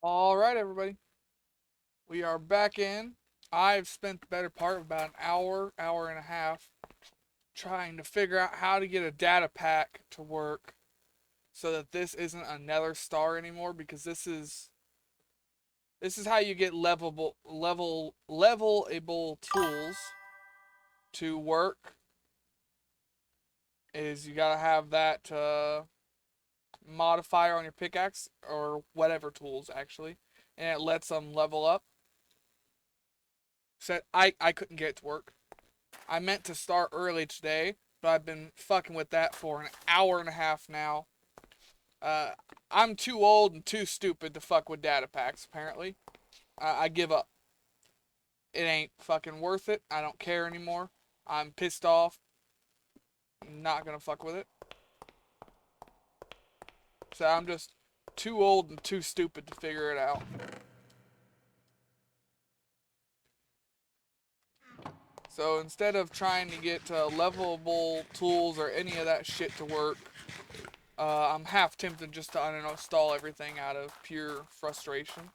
All right, everybody. We are back in. I've spent the better part of about an hour and a half trying to figure out how to get a data pack to work so that this isn't another star anymore because this is how you get levelable tools to work is you got to have that modifier on your pickaxe or whatever tools actually and it lets them level up. Said I couldn't get it to work. I meant to start early today, but I've been fucking with that for an hour and a half now. Uh, I'm too old and too stupid to fuck with data packs, apparently. I give up. It ain't fucking worth it. I don't care anymore. I'm pissed off. I'm not gonna fuck with it. So I'm just too old and too stupid to figure it out. So instead of trying to get levelable tools or any of that shit to work, I'm half tempted just to uninstall everything out of pure frustration.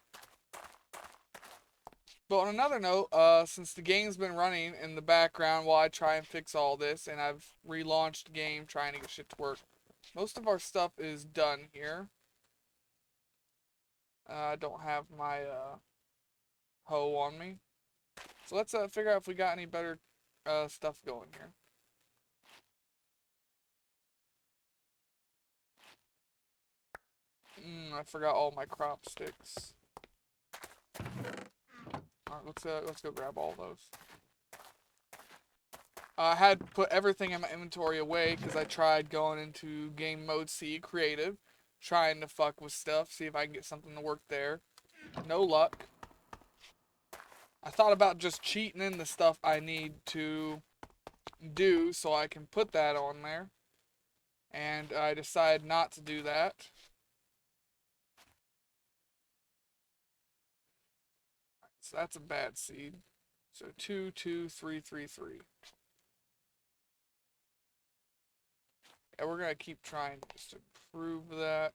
But on another note, since the game's been running in the background while I try and fix all this, and I've relaunched the game trying to get shit to work, most of our stuff is done here. I don't have my hoe on me. So let's figure out if we got any better stuff going here. I forgot all my crop sticks. Alright, let's go grab all those. I had put everything in my inventory away because I tried going into game mode C creative, trying to fuck with stuff, see if I can get something to work there. No luck. I thought about just cheating in the stuff I need to do so I can put that on there, and I decided not to do that. So that's a bad seed. So 2, 2, 3, 3, 3. And we're gonna keep trying just to prove that.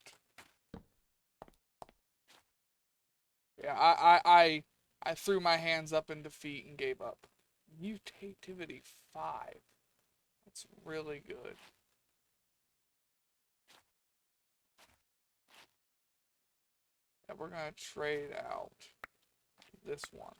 Yeah, I threw my hands up in defeat and gave up. Mutativity 5. That's really good. And we're gonna trade out this one.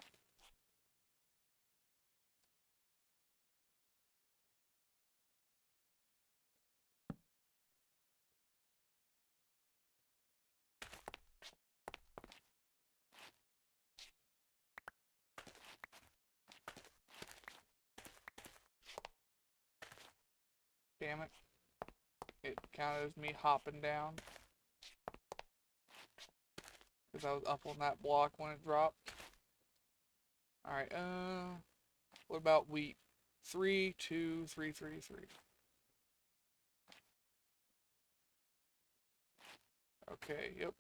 Damn it. It counted as me hopping down. Because I was up on that block when it dropped. Alright, what about wheat? 3, 2, 3, 3, 3. Okay, yep.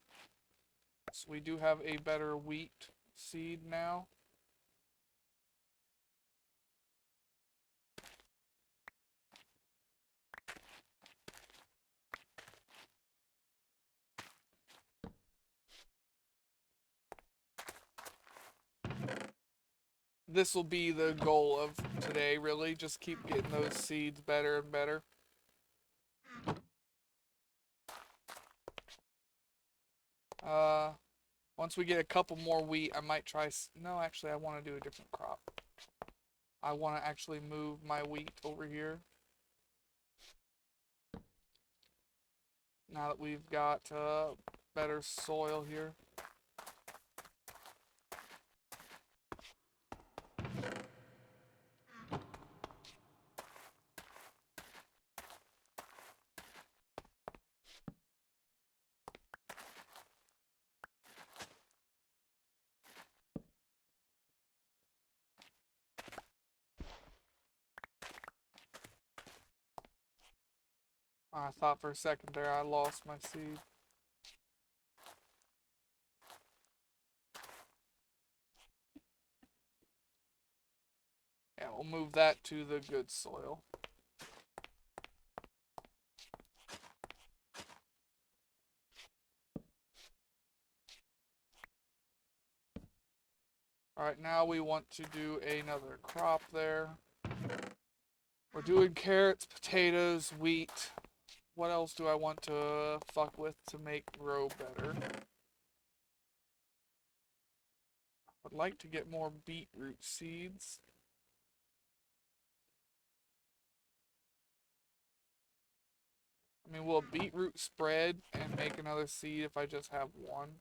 So we do have a better wheat seed now. This will be the goal of today, really. Just keep getting those seeds better and better. Uh, Once we get a couple more wheat, I might try. No, actually, I want to do a different crop. I want to actually move my wheat over here. Now that we've got better soil here. I thought for a second there I lost my seed. Yeah, we'll move that to the good soil. Alright, now we want to do another crop there. We're doing carrots, potatoes, wheat. What else do I want to fuck with to make grow better? I'd like to get more beetroot seeds. I mean, will beetroot spread and make another seed if I just have one?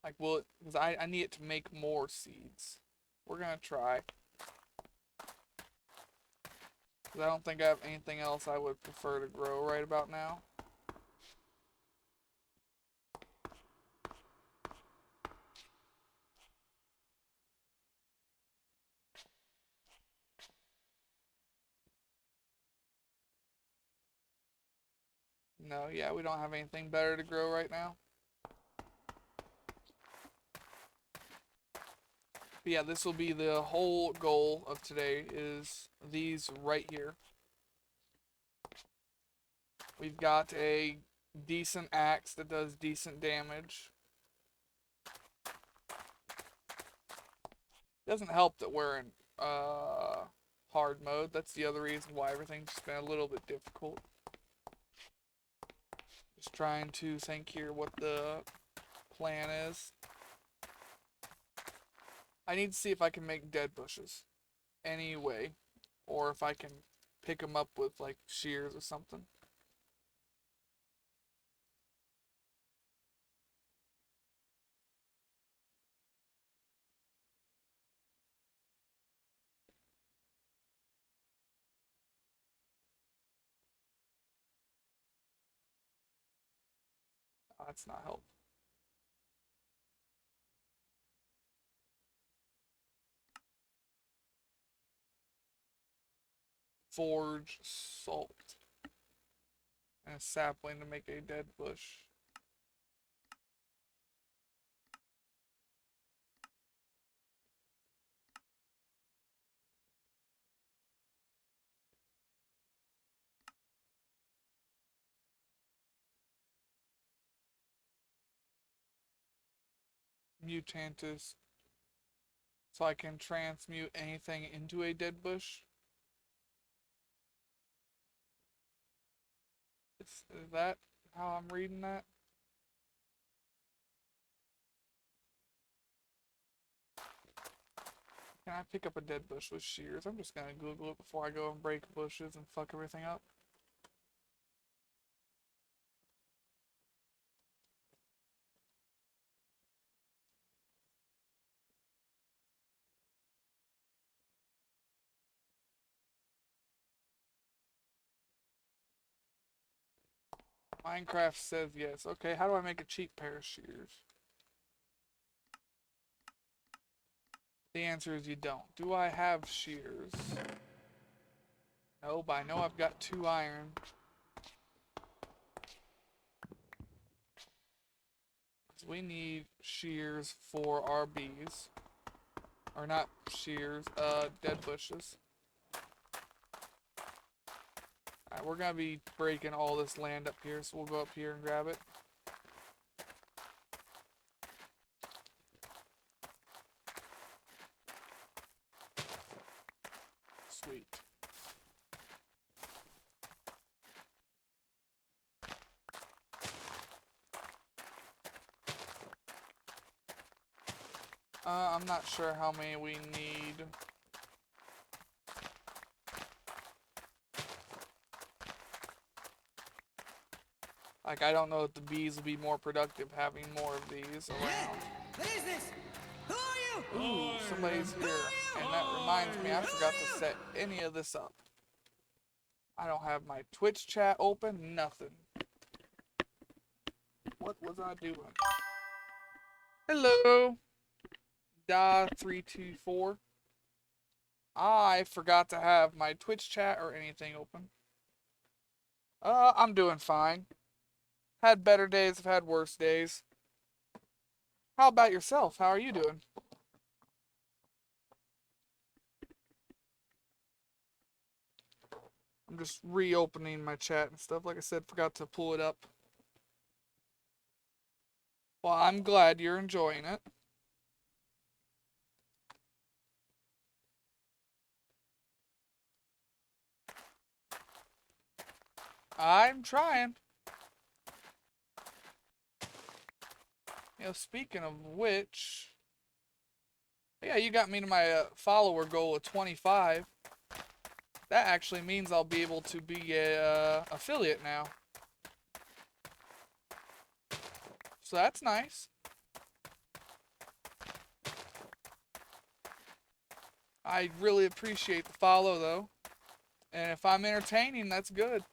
Like, will it? Because I need it to make more seeds. We're gonna try. Because I don't think I have anything else I would prefer to grow right about now. No, yeah, we don't have anything better to grow right now. But yeah, this will be the whole goal of today is these right here. We've got a decent axe that does decent damage. Doesn't help that we're in hard mode. That's the other reason why everything's just been a little bit difficult. Just trying to think here what the plan is. I need to see if I can make dead bushes anyway, or if I can pick them up with like shears or something. That's not helpful. Forge salt and a sapling to make a dead bush. Mutantis, so I can transmute anything into a dead bush. Is that how I'm reading that? Can I pick up a dead bush with shears? I'm just gonna Google it before I go and break bushes and fuck everything up. Minecraft says yes. Okay, how do I make a cheap pair of shears? The answer is you don't. Do I have shears? No, but I know I've got 2 iron. Because we need shears for our bees. Or not shears, dead bushes. Alright, we're gonna be breaking all this land up here, so we'll go up here and grab it. Sweet. I'm not sure how many we need. Like, I don't know if the bees will be more productive having more of these around. What is this? Who are you? Ooh, somebody's here. And that reminds me, I forgot to set any of this up. I don't have my Twitch chat open, nothing. What was I doing? Hello, Da324. I forgot to have my Twitch chat or anything open. I'm doing fine. Had better days, I've had worse days. How about yourself? How are you doing? I'm just reopening my chat and stuff. Like I said, forgot to pull it up. Well, I'm glad you're enjoying it. I'm trying. Speaking of which, yeah, you got me to my follower goal of 25. That actually means I'll be able to be a affiliate now. So that's nice. I really appreciate the follow though. And if I'm entertaining, that's good.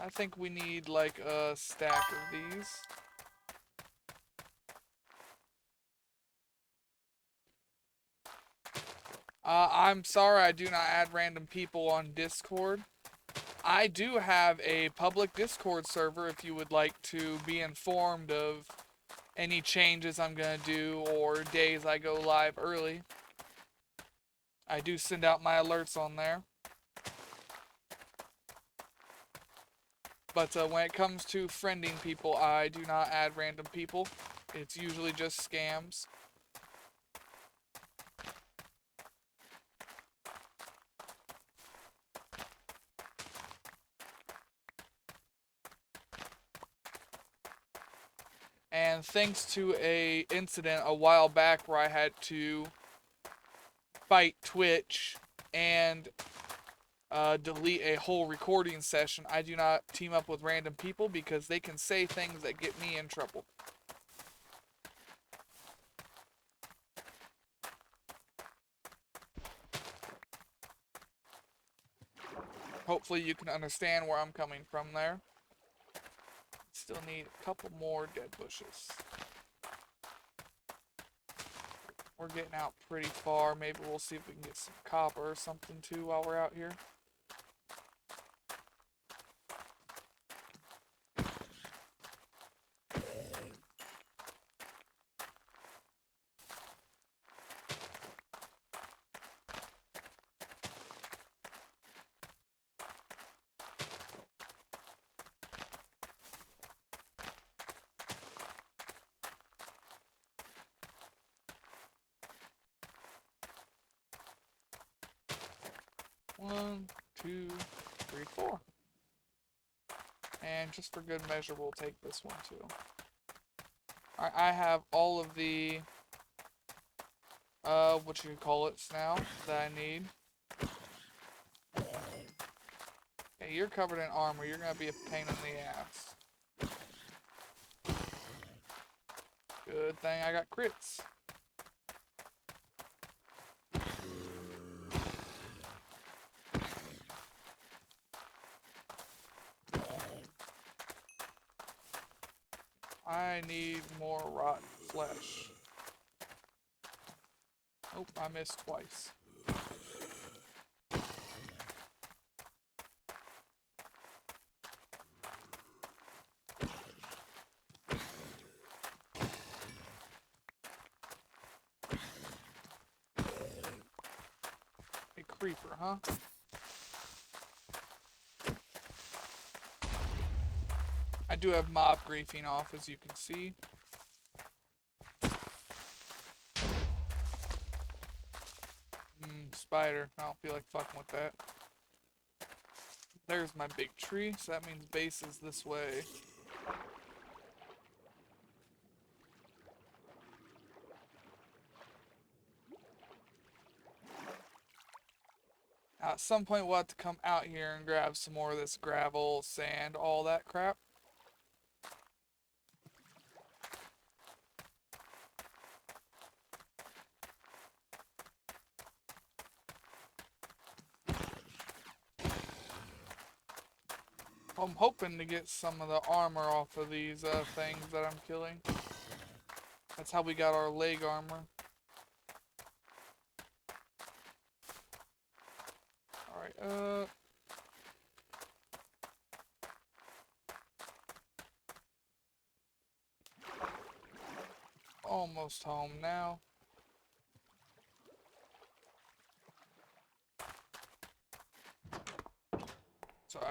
I think we need like a stack of these. I'm sorry I do not add random people on Discord. I do have a public Discord server if you would like to be informed of any changes I'm going to do or days I go live early. I do send out my alerts on there. But when it comes to friending people, I do not add random people. It's usually just scams. And thanks to a incident a while back where I had to fight Twitch and delete a whole recording session, I do not team up with random people because they can say things that get me in trouble. Hopefully you can understand where I'm coming from there. Still need a couple more dead bushes. We're getting out pretty far. Maybe we'll see if we can get some copper or something too while we're out here. One, two, three, four. And just for good measure, we'll take this one too. Alright, I have all of the, what you call it now that I need. Hey, you're covered in armor. You're gonna be a pain in the ass. Good thing I got crits. I need more rotten flesh. Oh, I missed twice. A creeper, huh? I do have mob griefing off, as you can see. Spider. I don't feel like fucking with that. There's my big tree, so that means base is this way. Now, at some point we'll have to come out here and grab some more of this gravel, sand, all that crap. I'm hoping to get some of the armor off of these things that I'm killing. That's how we got our leg armor. Alright, almost home now.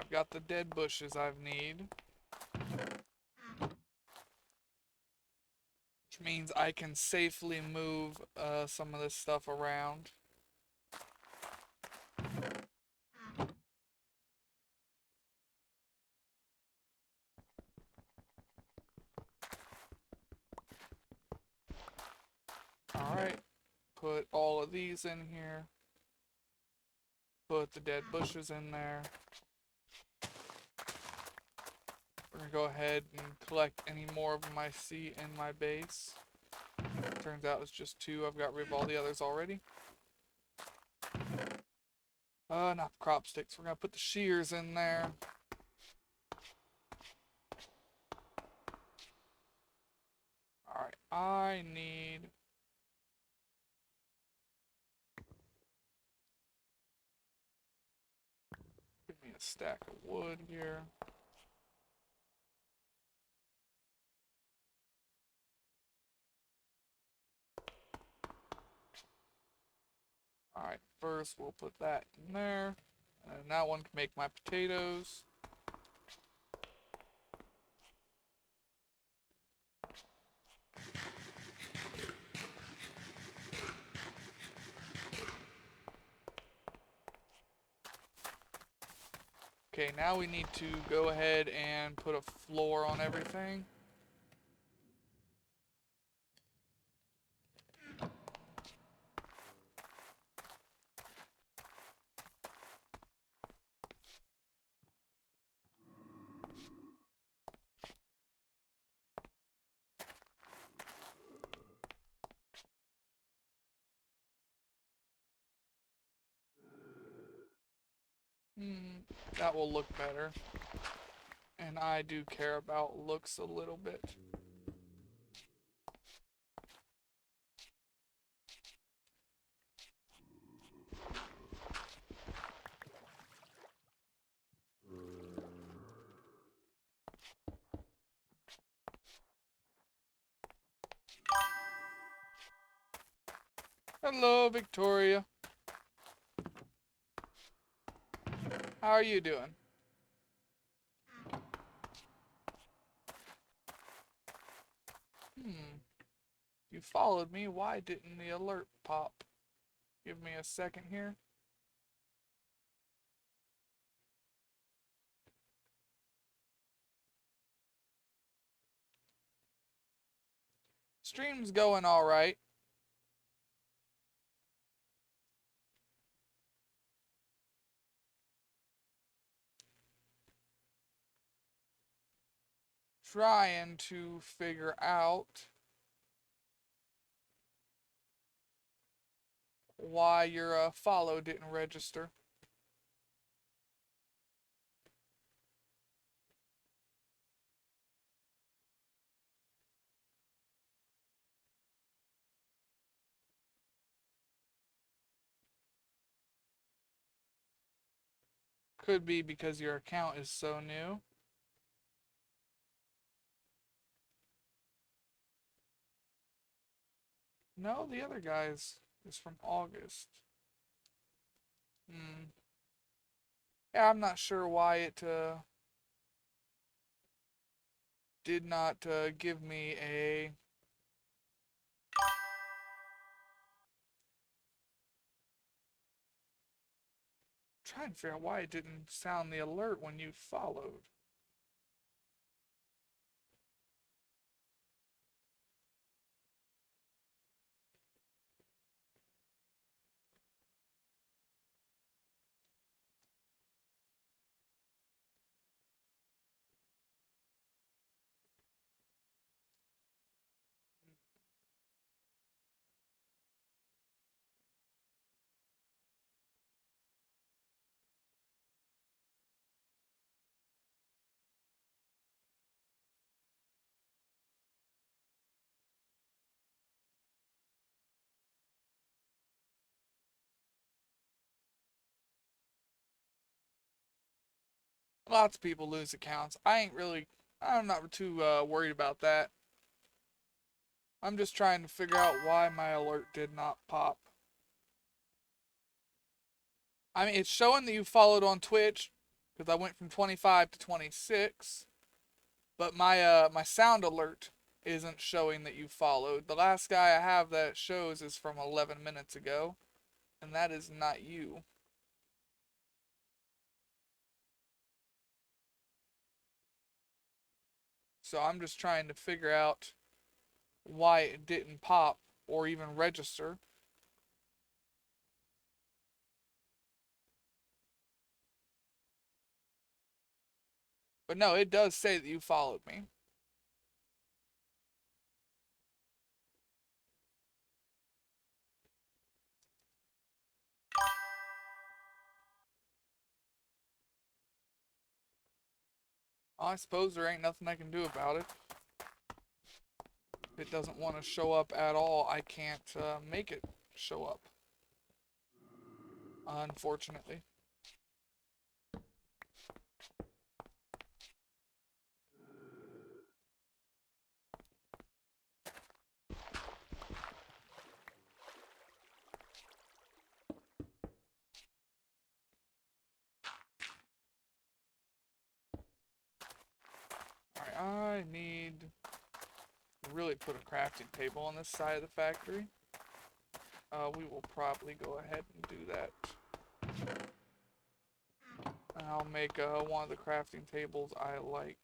I've got the dead bushes I need. Which means I can safely move some of this stuff around. Alright, put all of these in here. Put the dead bushes in there. We're gonna go ahead and collect any more of them I see in my base. Turns out it's just 2. I've got rid of all the others already. Not crop sticks. We're gonna put the shears in there. Alright, I need... Give me a stack of wood here. Alright, first we'll put that in there. And that one can make my potatoes. Okay, now we need to go ahead and put a floor on everything. That will look better. And I do care about looks a little bit. Hello, Victoria. How are you doing? You followed me. Why didn't the alert pop? Give me a second here. Stream's going alright. Trying to figure out why your follow didn't register. Could be because your account is so new. No, the other guy's is from August. Yeah, I'm not sure why it did not give me a... Trying to figure out why it didn't sound the alert when you followed. Lots of people lose accounts. I'm not too worried about that. I'm just trying to figure out why my alert did not pop. I mean, it's showing that you followed on Twitch. because I went from 25 to 26, but my sound alert isn't showing that you followed. The last guy I have that shows is from 11 minutes ago, and that is not you. So I'm just trying to figure out why it didn't pop or even register. But no, it does say that you followed me. I suppose there ain't nothing I can do about it. If it doesn't want to show up at all, I can't make it show up. Unfortunately. Alright, I need to really put a crafting table on this side of the factory. We will probably go ahead and do that. And I'll make one of the crafting tables I like.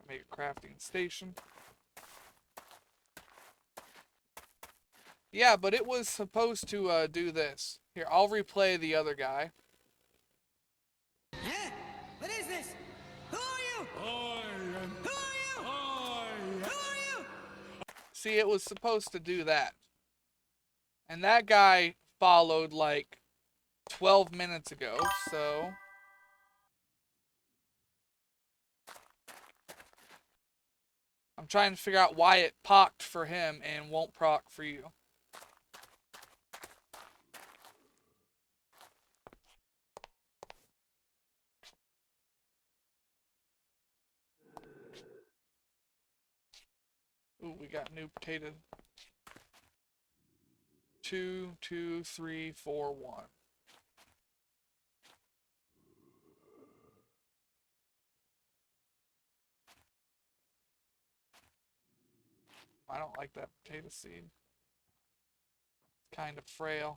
Make a crafting station. Yeah, but it was supposed to do this. Here, I'll replay the other guy. Huh? What is this? Who are you? I am. Who are you? I Who are you? See, it was supposed to do that. And that guy followed like 12 minutes ago, so I'm trying to figure out why it pocked for him and won't proc for you. Ooh, we got new potato. 2, 2, 3, 4, 1. I don't like that potato seed. It's kind of frail.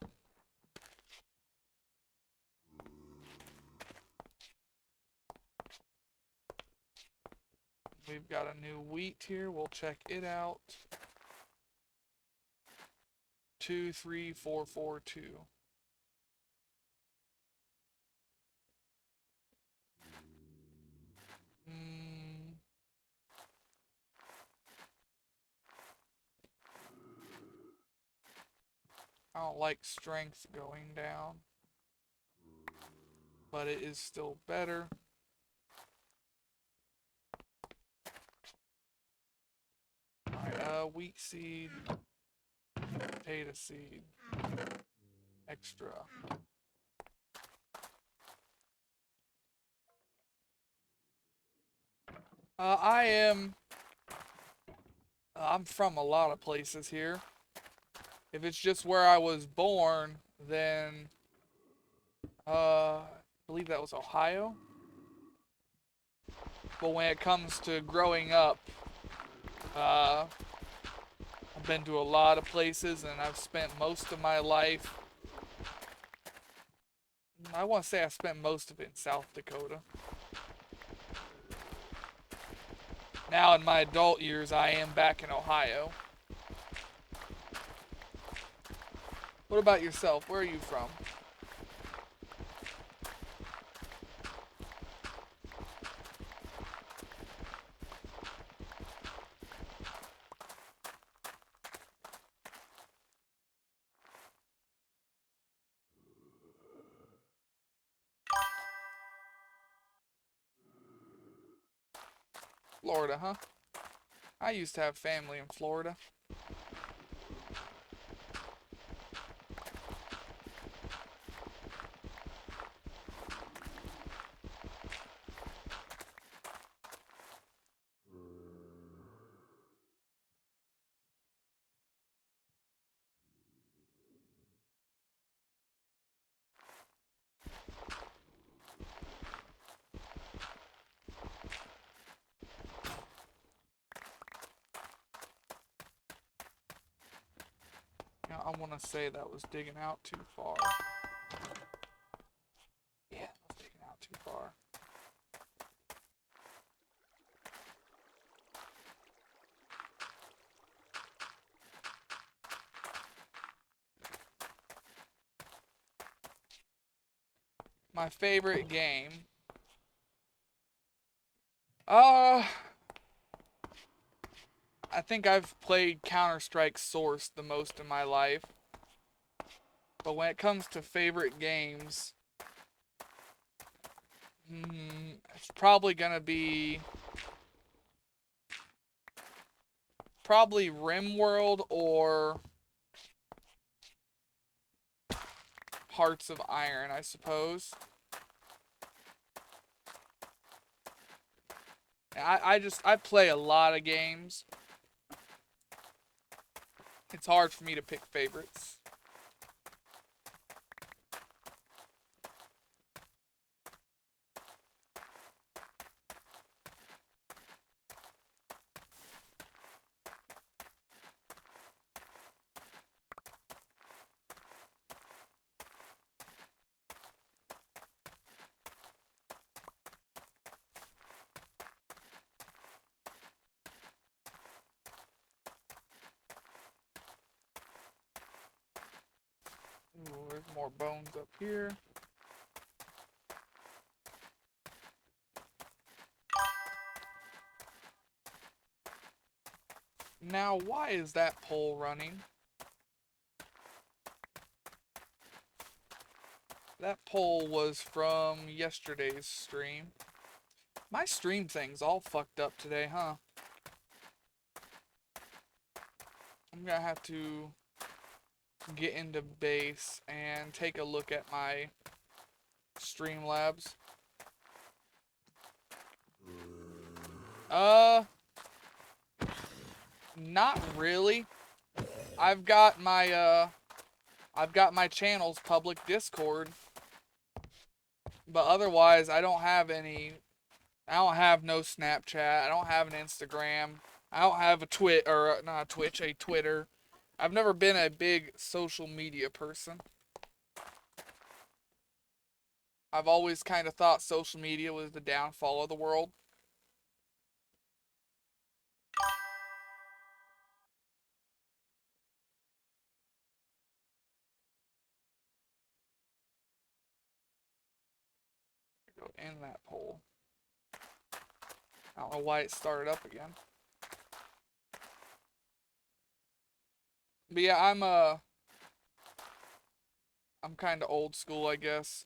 We've got a new wheat here. We'll check it out. 2, 3, 4, 4, 2. Mm, I don't like strength going down, but it is still better. Alright, wheat seed, potato seed, extra. I'm from a lot of places here. If it's just where I was born, then, I believe that was Ohio. But when it comes to growing up, I've been to a lot of places and I've spent most of my life, I want to say I spent most of it in South Dakota. Now in my adult years, I am back in Ohio. What about yourself? Where are you from? Florida, huh? I used to have family in Florida. I want to say that was digging out too far. Yeah, that was digging out too far. My favorite game. Uh, I think I've played Counter-Strike Source the most in my life. But when it comes to favorite games, it's probably gonna be probably RimWorld or Hearts of Iron, I suppose. I play a lot of games. It's hard for me to pick favorites. Ooh, there's more bones up here. Now, why is that pole running? That poll was from yesterday's stream. My stream thing's all fucked up today, huh? I'm gonna have to get into base and take a look at my Streamlabs. Not really. I've got my channel's public Discord, but otherwise I don't have any. I don't have no Snapchat. I don't have an Instagram. I don't have a not a Twitch, a Twitter. I've never been a big social media person. I've always kind of thought social media was the downfall of the world. Go in that poll. I don't know why it started up again. But yeah, I'm kind of old school, I guess.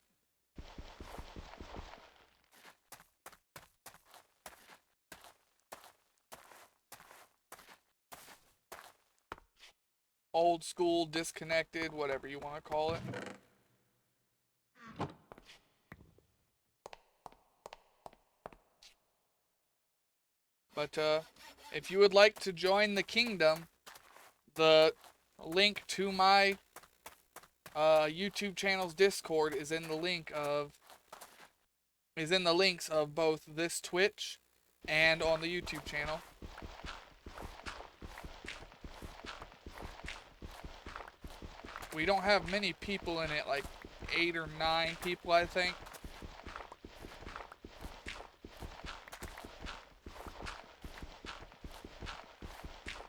Old school, disconnected, whatever you want to call it. But if you would like to join the kingdom, the link to my YouTube channel's Discord is in the links of both this Twitch and on the YouTube channel. We don't have many people in it, like 8 or 9 people, I think.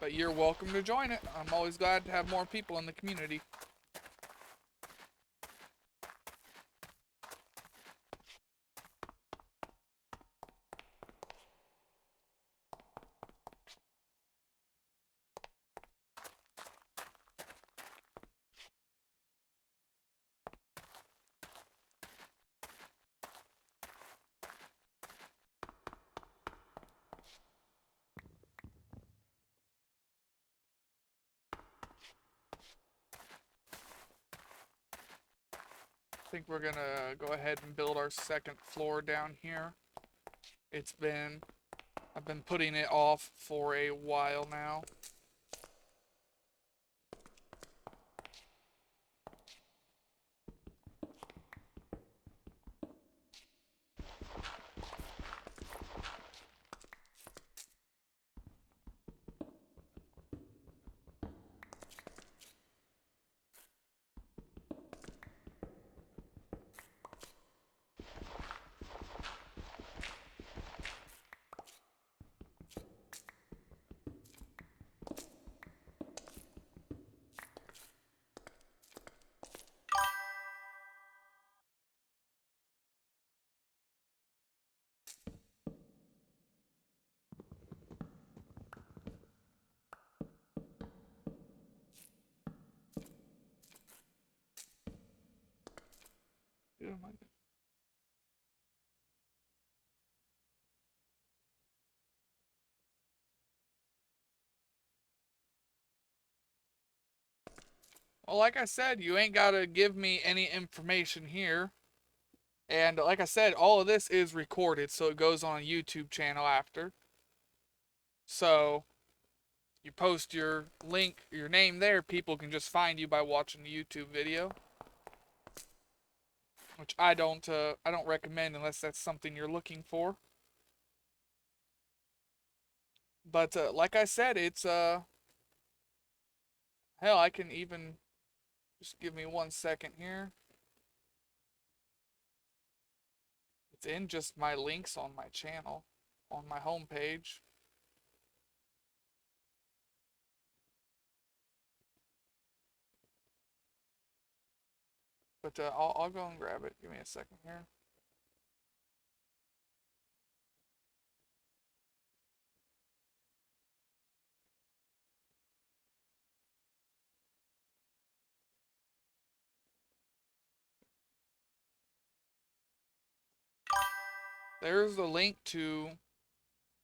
But you're welcome to join it. I'm always glad to have more people in the community. I think we're gonna go ahead and build our second floor down here. I've been putting it off for a while now. Well, like I said, you ain't gotta give me any information here. And like I said, all of this is recorded, so it goes on a YouTube channel after. So you post your link, your name there, people can just find you by watching the YouTube video, which I don't recommend unless that's something you're looking for. But like I said, it's hell, I can even just give me 1 second here. It's in just my links on my channel, on my homepage. But I'll go and grab it. Give me a second here. There's the link to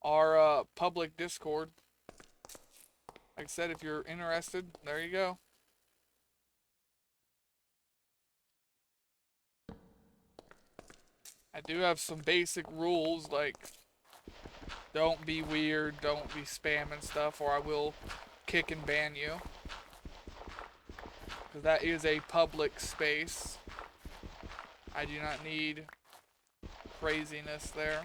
our public Discord. Like I said, if you're interested, there you go. I do have some basic rules like don't be weird, don't be spamming stuff, or I will kick and ban you. Because that is a public space. I do not need craziness there.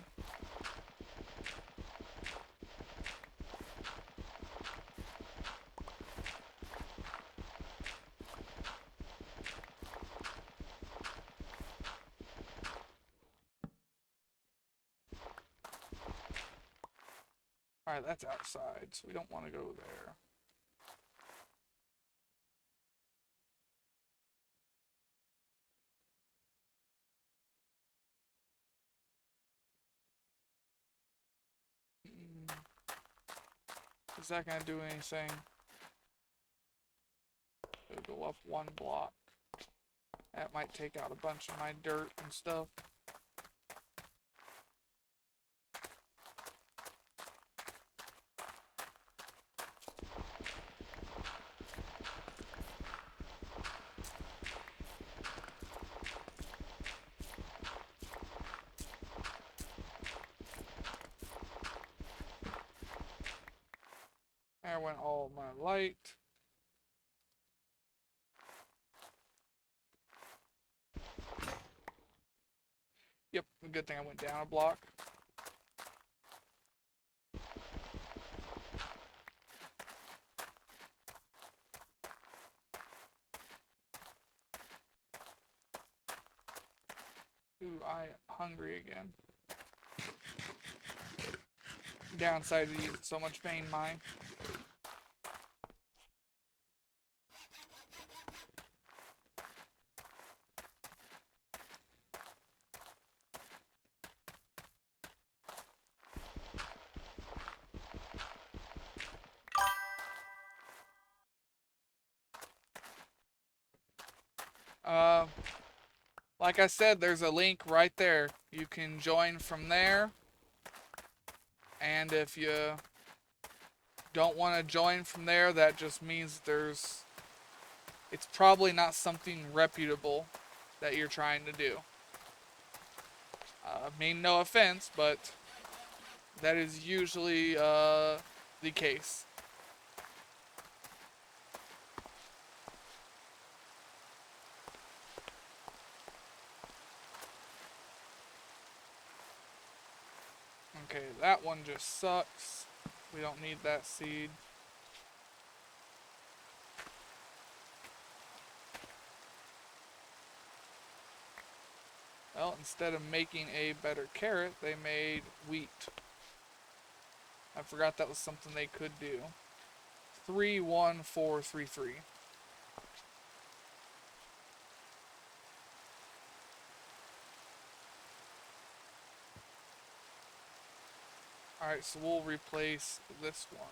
Alright, that's outside, so we don't want to go there. Is that gonna do anything? It'll go up 1 block. That might take out a bunch of my dirt and stuff. There went all my light. Yep, good thing I went down a block. Ooh, I am hungry again. Downside to using so much main mine. Uh, like I said, there's a link right there. You can join from there. And if you don't want to join from there, that just means it's probably not something reputable that you're trying to do. I mean, no offense, but that is usually the case. Okay, that one just sucks. We don't need that seed. Well, instead of making a better carrot, they made wheat. I forgot that was something they could do. 31433. Alright, so we'll replace this one.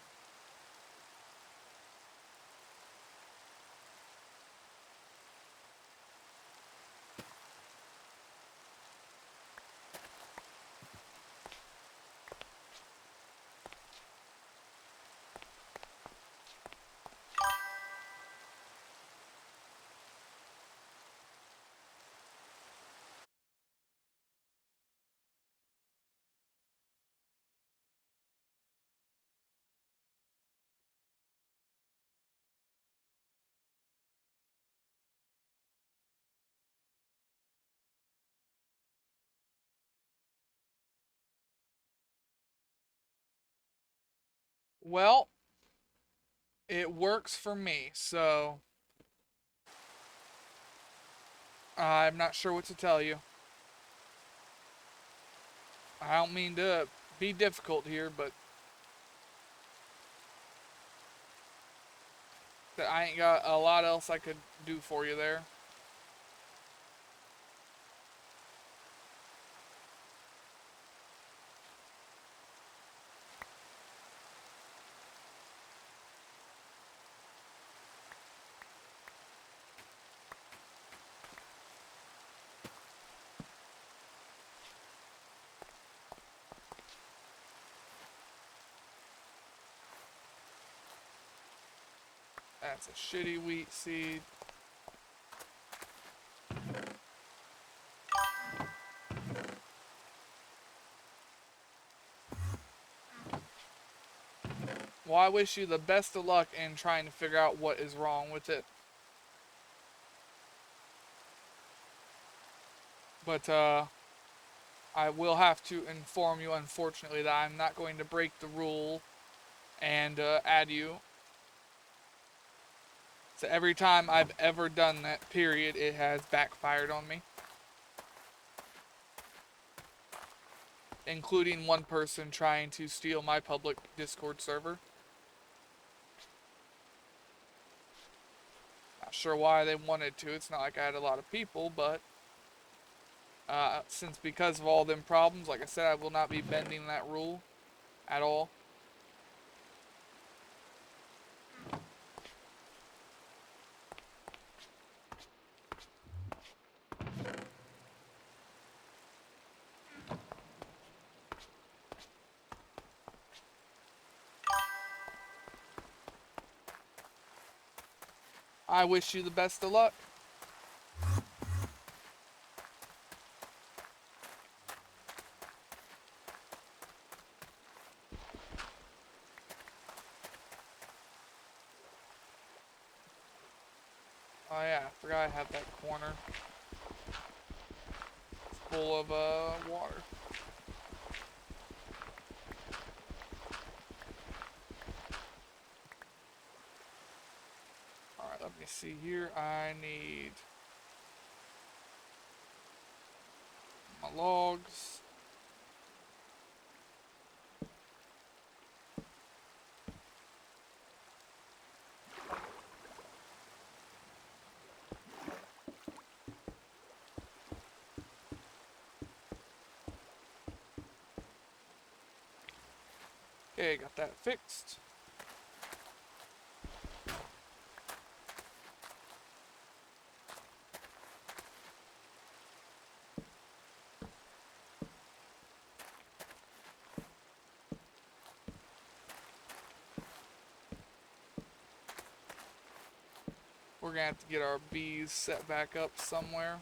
Well, it works for me, so I'm not sure what to tell you. I don't mean to be difficult here, but I ain't got a lot else I could do for you there. That's a shitty wheat seed. Well, I wish you the best of luck in trying to figure out what is wrong with it. But, I will have to inform you, unfortunately, that I'm not going to break the rule and add you. So every time I've ever done that, period, it has backfired on me. Including one person trying to steal my public Discord server. Not sure why they wanted to. It's not like I had a lot of people, but since because of all them problems, like I said, I will not be bending that rule at all. I wish you the best of luck. Oh yeah, I forgot I have that corner. It's full of water. Alright, let me see here. I need my logs. Okay, got that fixed. We're gonna have to get our bees set back up somewhere.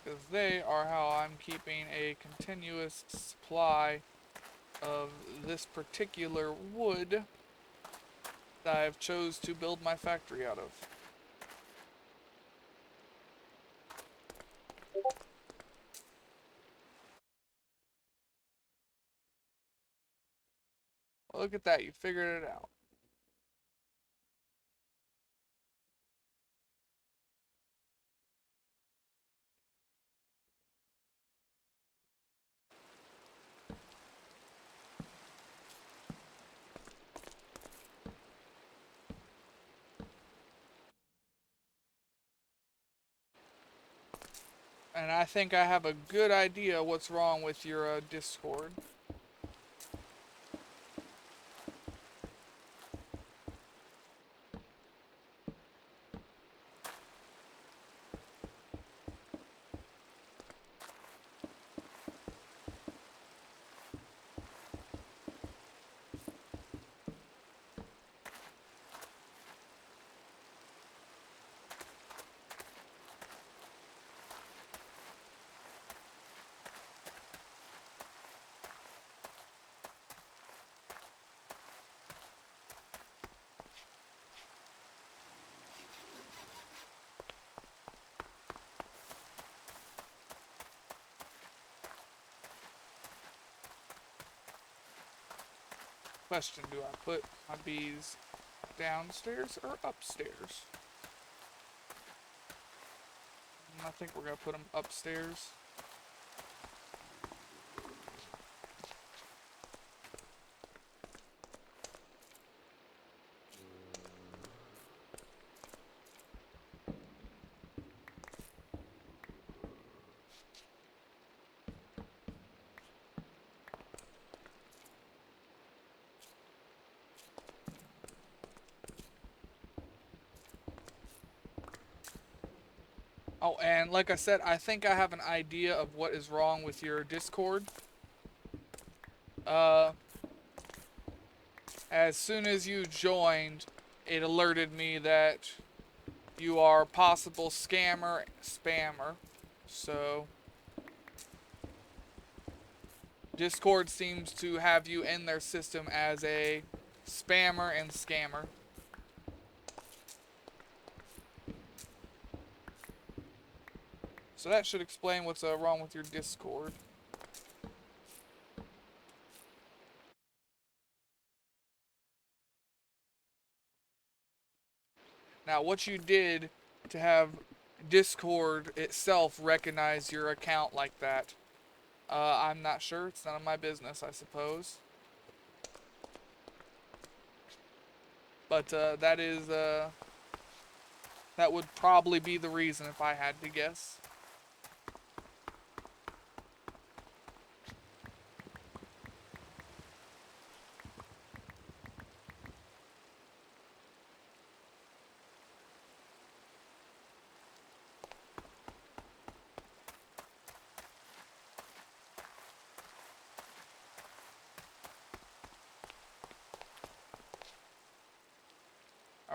Because they are how I'm keeping a continuous supply of this particular wood that I've chose to build my factory out of. Well, look at that, you figured it out. And I think I have a good idea what's wrong with your Discord. Question, do I put my bees downstairs or upstairs? I think we're going to put them upstairs. Oh, and like I said, I think I have an idea of what is wrong with your Discord. Uh, as soon as you joined, it alerted me that you are a possible spammer. So, Discord seems to have you in their system as a spammer and scammer. So that should explain what's wrong with your Discord. Now, what you did to have Discord itself recognize your account like that, I'm not sure. It's none of my business, I suppose. But that would probably be the reason if I had to guess.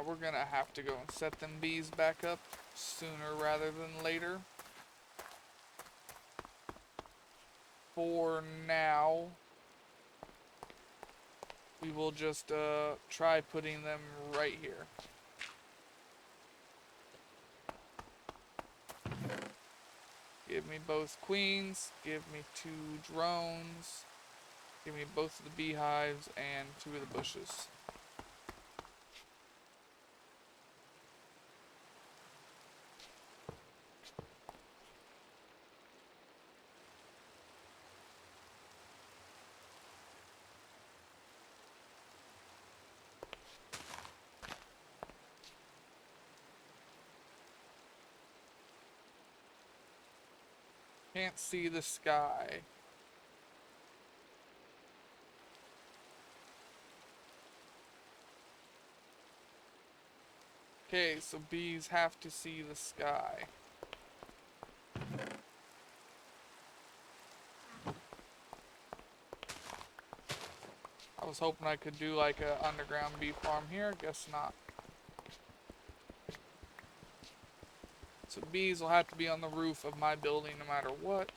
We're gonna have to go and set them bees back up sooner rather than later. For now, we will just try putting them right here. Give me both queens, give me 2 drones, give me both of the beehives and 2 of the bushes. Can't see the sky. Okay, so bees have to see the sky. I was hoping I could do like an underground bee farm here. Guess not. So bees will have to be on the roof of my building no matter what.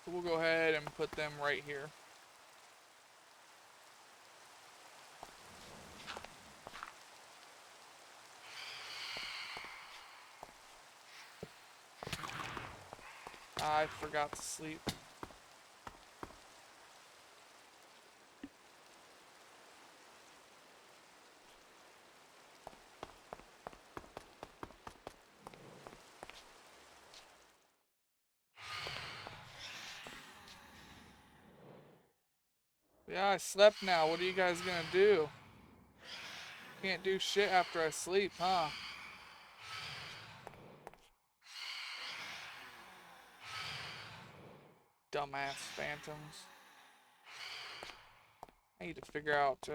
So we'll go ahead and put them right here. I forgot to sleep. Yeah, I slept now. What are you guys gonna do? Can't do shit after I sleep, huh? Dumbass phantoms. I need to figure out,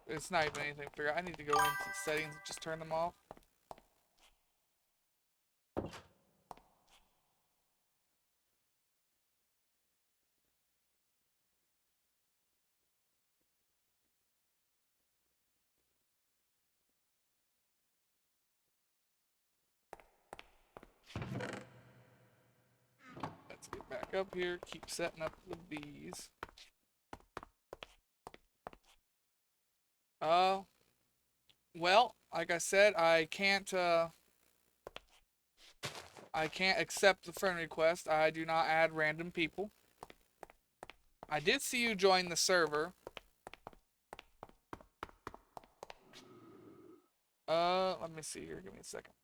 it's not even anything to figure out. I need to go into settings and just turn them off. Let's get back up here, keep setting up the bees. Uh, well, like I said, I can't accept the friend request. I do not add random people. I did see you join the server. Let me see here. Give me a second.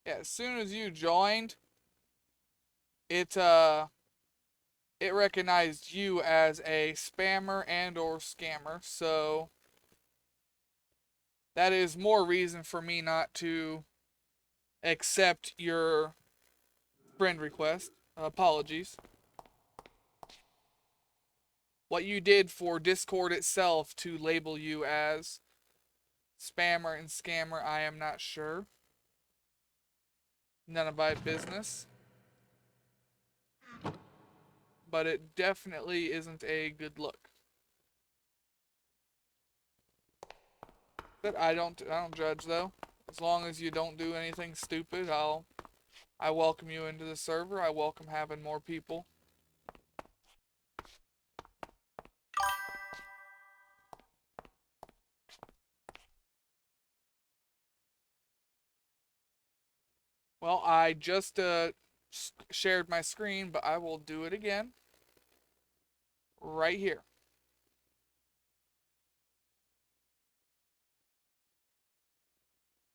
Yeah, as soon as you joined, it it recognized you as a spammer and or scammer. So that is more reason for me not to accept your friend request. Apologies. What you did for Discord itself to label you as spammer and scammer, I am not sure. None of my business. But it definitely isn't a good look. But I don't judge though. As long as you don't do anything stupid, I welcome you into the server. I welcome having more people. Well, I just shared my screen, but I will do it again right here.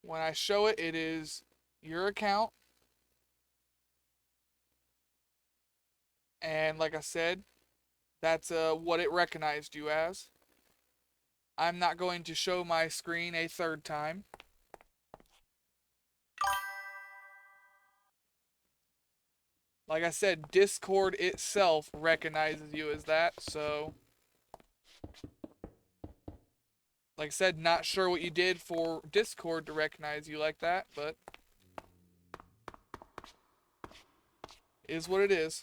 When I show it, it is your account. And like I said, that's what it recognized you as. I'm not going to show my screen a third time. Like I said, Discord itself recognizes you as that, so like I said, not sure what you did for Discord to recognize you like that, but is what it is.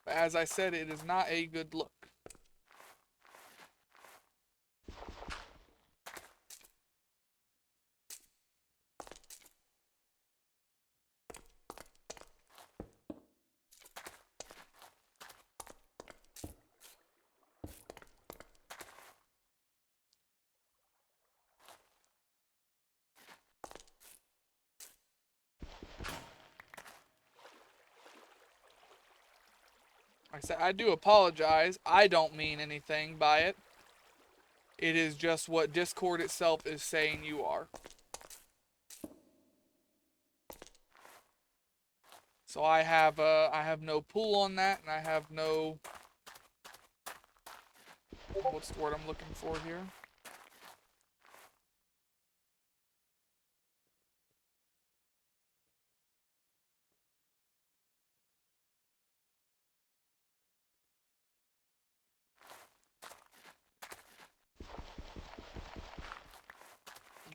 But as I said, it is not a good look. Like I said, I do apologize. I don't mean anything by it. It is just what Discord itself is saying you are. So I have no pull on that, and I have no, what's the word I'm looking for here?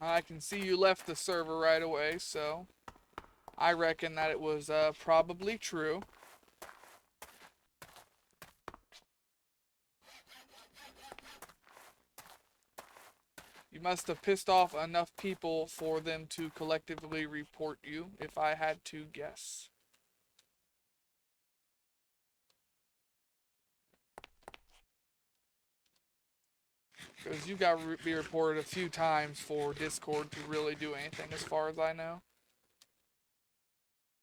I can see you left the server right away, so I reckon that it was probably true. You must have pissed off enough people for them to collectively report you, if I had to guess. Because you got to be reported a few times for Discord to really do anything, as far as I know.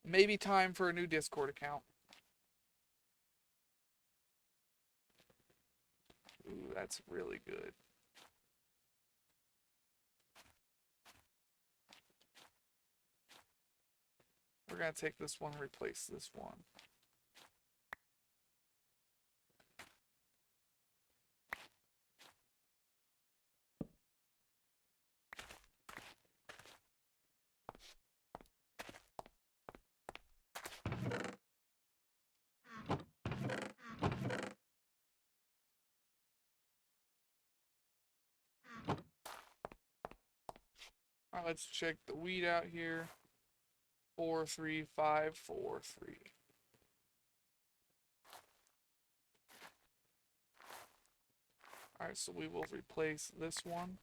Maybe time for a new Discord account. Ooh, that's really good. We're going to take this one, replace this one. Alright, let's check the weed out here. 43543. Alright, so we will replace this one.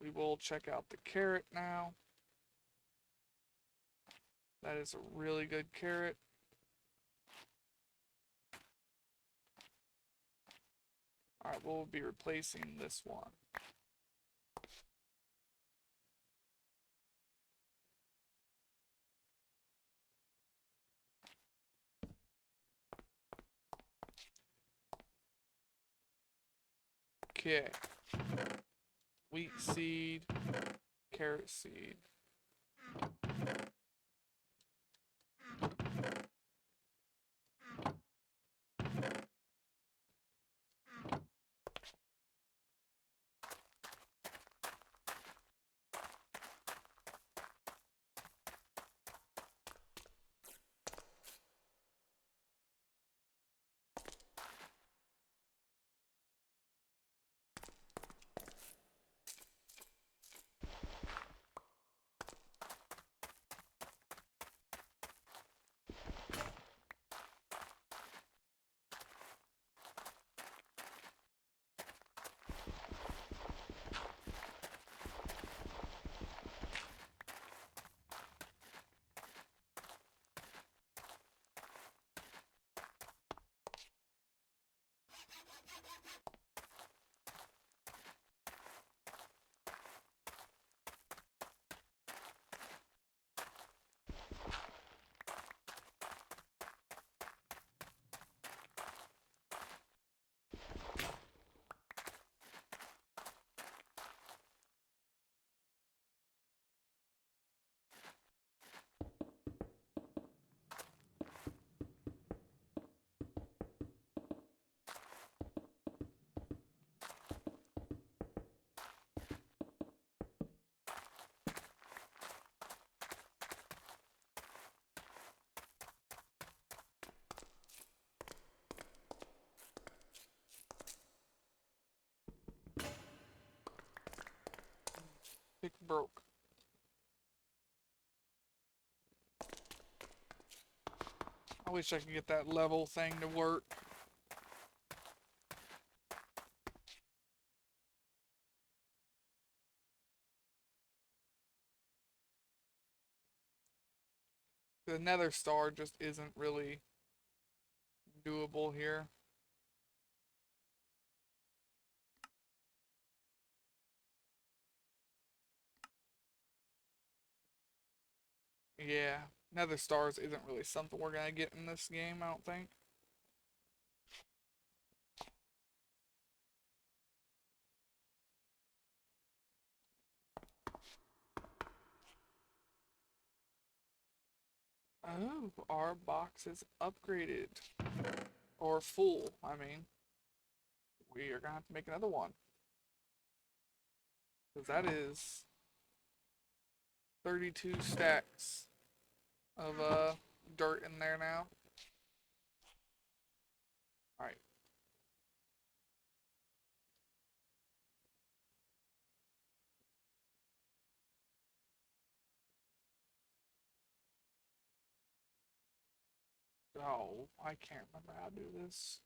We will check out the carrot now. That is a really good carrot. Alright, we'll be replacing this one. Okay. Wheat seed, carrot seed. Pick broke. I wish I could get that level thing to work. The nether star just isn't really doable here. Yeah, nether stars isn't really something we're gonna get in this game, I don't think. Oh, our box is upgraded. Or full, I mean. We are gonna have to make another one. Because that is 32 stacks of dirt in there now. Alright. Oh, I can't remember how to do this.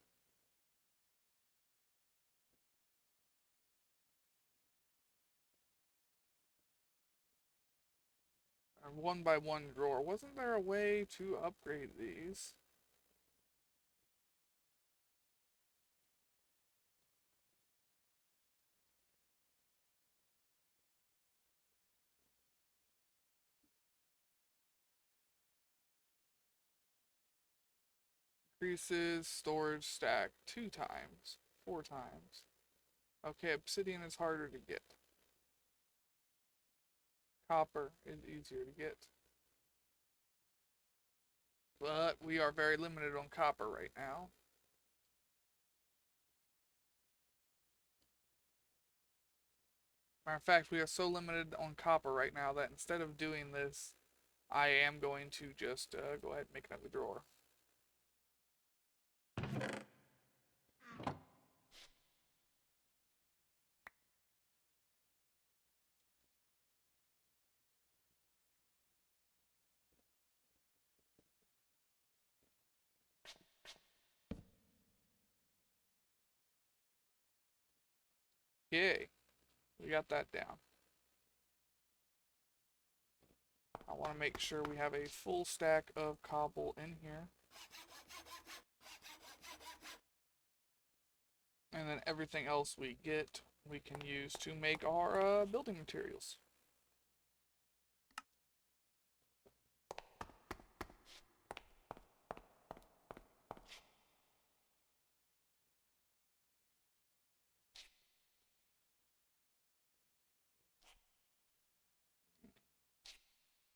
A one by one drawer. Wasn't there a way to upgrade these? Increases storage stack 2 times, 4 times. Okay, obsidian is harder to get. Copper is easier to get. But we are very limited on copper right now. Matter of fact, we are so limited on copper right now that instead of doing this, I am going to just go ahead and make another drawer. Yay, we got that down. I want to make sure we have a full stack of cobble in here. And then everything else we get, we can use to make our building materials.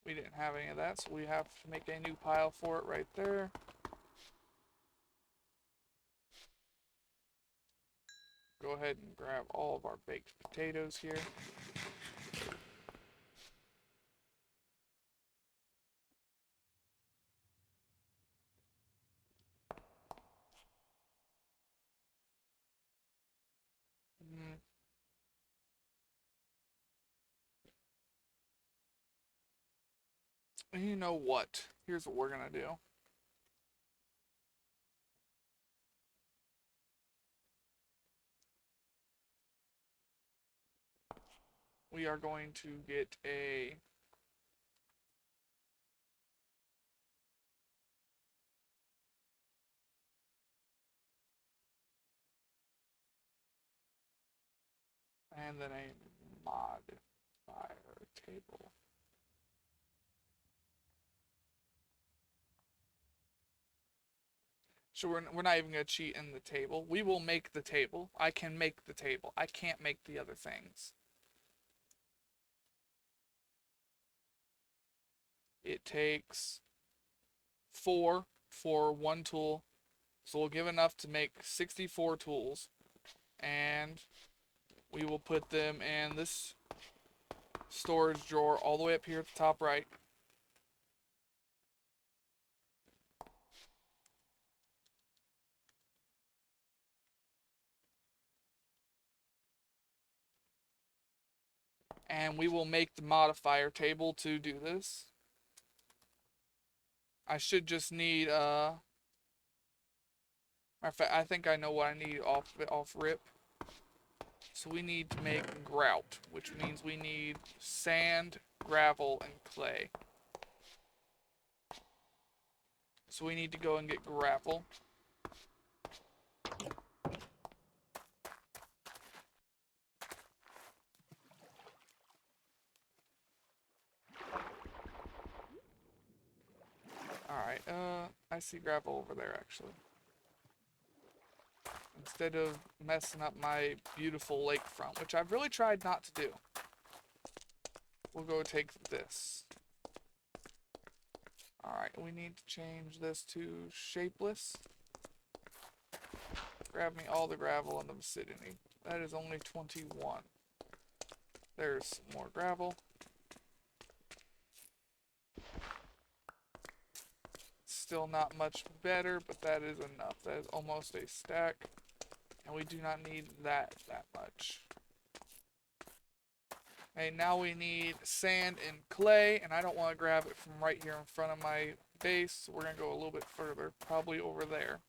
We didn't have any of that, so we have to make a new pile for it right there. Go ahead and grab all of our baked potatoes here. Mm. And you know what? Here's what we're gonna do. We are going to get a and then a modifier table. So we're not even going to cheat in the table. We will make the table. I can make the table. I can't make the other things. It takes 4 for one tool. So we'll give enough to make 64 tools. And we will put them in this storage drawer all the way up here at the top right. And we will make the modifier table to do this. I should just need matter of fact, I think I know what I need off rip. So we need to make grout, which means we need sand, gravel, and clay. So we need to go and get gravel. Alright, I see gravel over there actually. Instead of messing up my beautiful lakefront, which I've really tried not to do. We'll go take this. Alright, we need to change this to shapeless. Grab me all the gravel in the vicinity. That is only 21. There's some more gravel. Still not much better, but that is enough. That is almost a stack. And we do not need that much. Okay, now we need sand and clay, and I don't want to grab it from right here in front of my base, so we're going to go a little bit further, probably over there.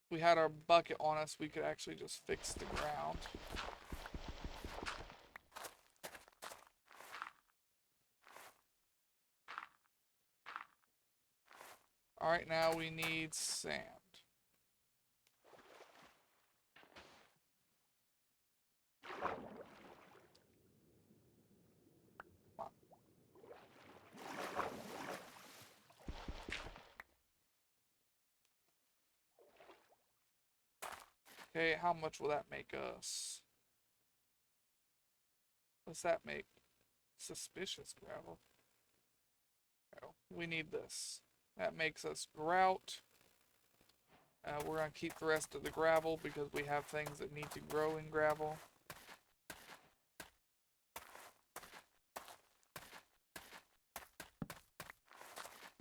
If we had our bucket on us, we could actually just fix the ground. Alright, now we need sand. Okay, how much will that make us? What's that make? Suspicious gravel. Oh, we need this. That makes us grout. We're going to keep the rest of the gravel because we have things that need to grow in gravel.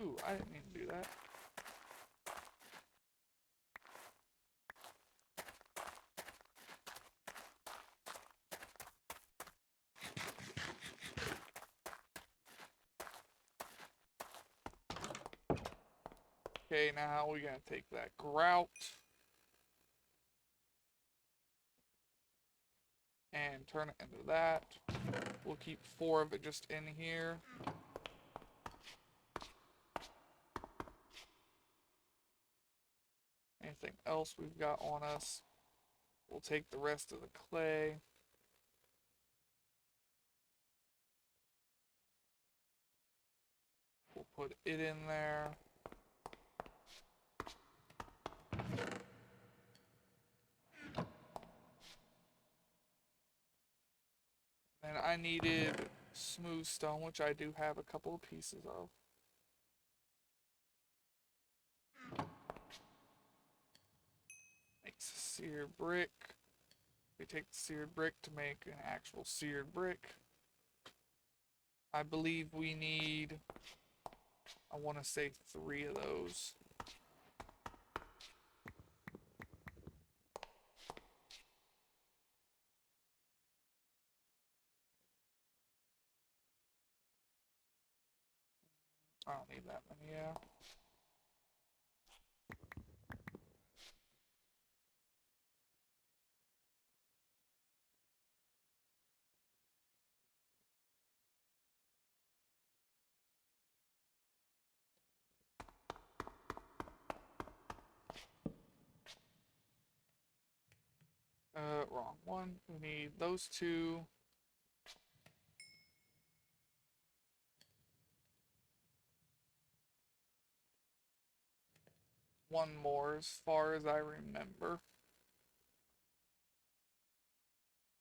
Ooh, I didn't mean to do that. Okay, now we're gonna take that grout and turn it into that. We'll keep 4 of it just in here. Anything else we've got on us? We'll take the rest of the clay. We'll put it in there. And I needed smooth stone, which I do have a couple of pieces of. Makes a seared brick. We take the seared brick to make an actual seared brick. I believe we need, I want to say 3 of those. I don't need that many, yeah. Wrong one. We need those 2. One more as far as I remember.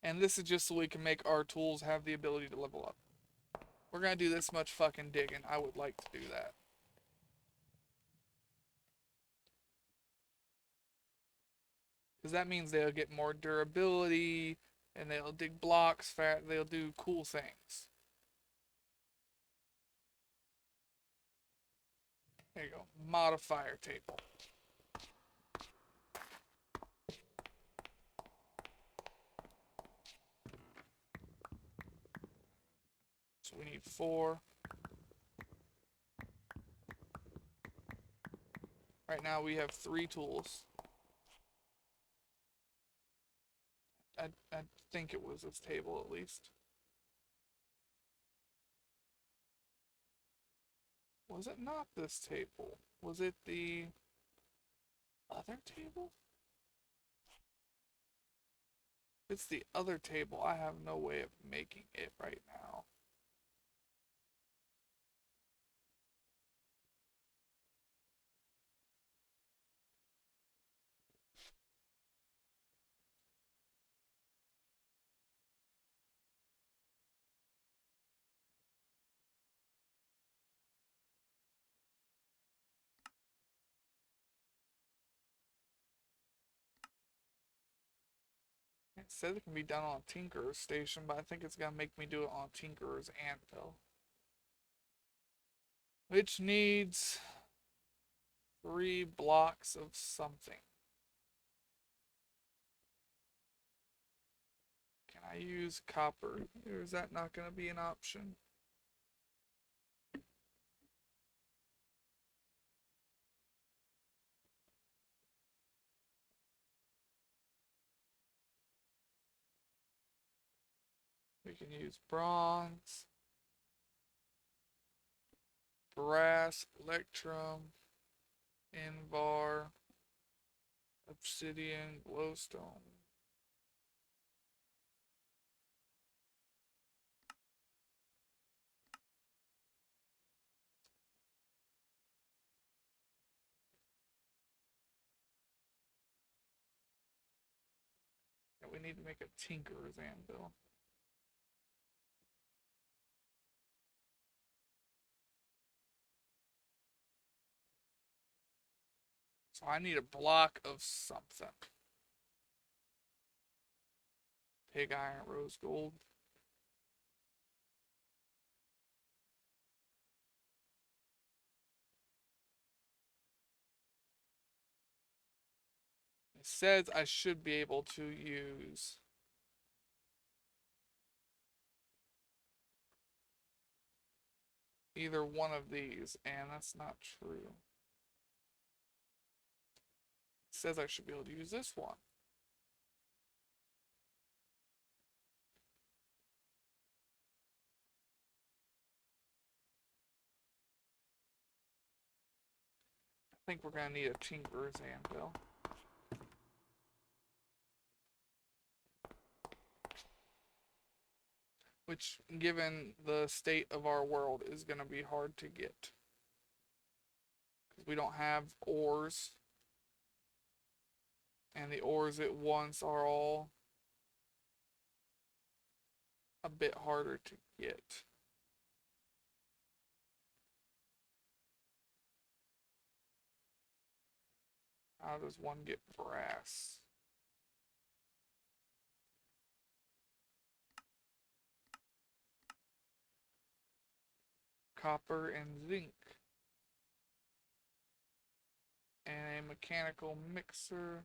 And this is just so we can make our tools have the ability to level up. We're gonna do this much fucking digging. I would like to do that. Because that means they'll get more durability, and they'll dig blocks, they'll do cool things. There you go. Modifier table. So we need 4. Right now we have 3 tools. I think it was this table at least. Was it not this table? Was it the other table? If it's the other table, I have no way of making it right now. It said it can be done on Tinker's station, but I think it's gonna make me do it on Tinker's anvil. Which needs 3 blocks of something. Can I use copper? Or is that not gonna be an option? We can use bronze, brass, electrum, invar, obsidian, glowstone. And we need to make a tinker's anvil. So I need a block of something. Pig iron, rose gold. It says I should be able to use either one of these, and that's not true. says I should be able to use this one. I think we're gonna need a tinker's anvil. Which, given the state of our world, is gonna be hard to get. Because we don't have ores. And the ores at once are all a bit harder to get. How does one get brass? Copper and zinc. And a mechanical mixer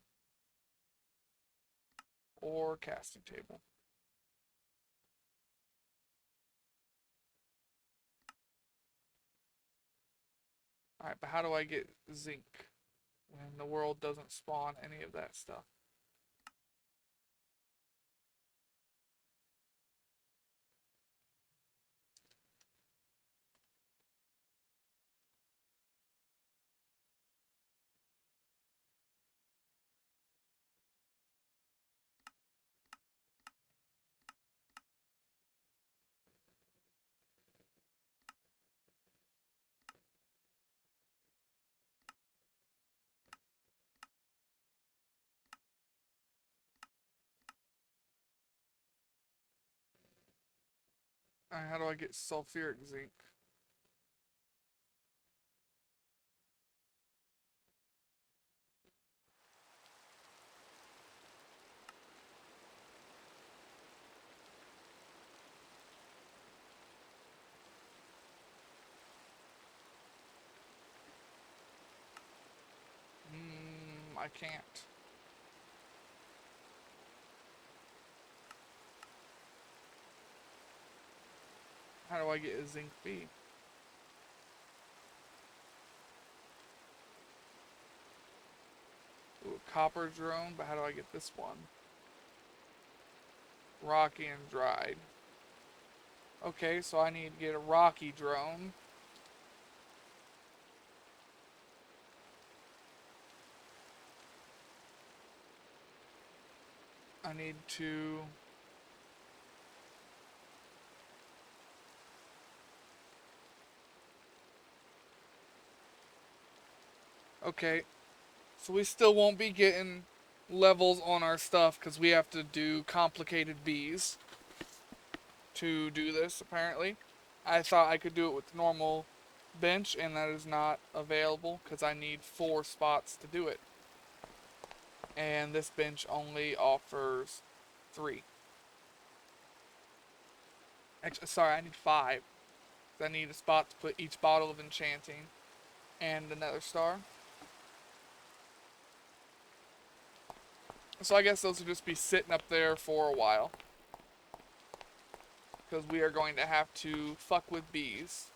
or casting table. Alright, but how do I get zinc when the world doesn't spawn any of that stuff? Alright, how do I get sulfuric zinc? I can't. How do I get a zinc B? Ooh, a copper drone, but how do I get this one? Rocky and dried. Okay, so I need to get a rocky drone. I need to... Okay, so we still won't be getting levels on our stuff because we have to do complicated bees to do this, apparently. I thought I could do it with normal bench, and that is not available because I need 4 spots to do it. And this bench only offers 3. Actually, sorry, I need 5. I need a spot to put each bottle of enchanting and another star. So I guess those will just be sitting up there for a while. Because we are going to have to fuck with bees.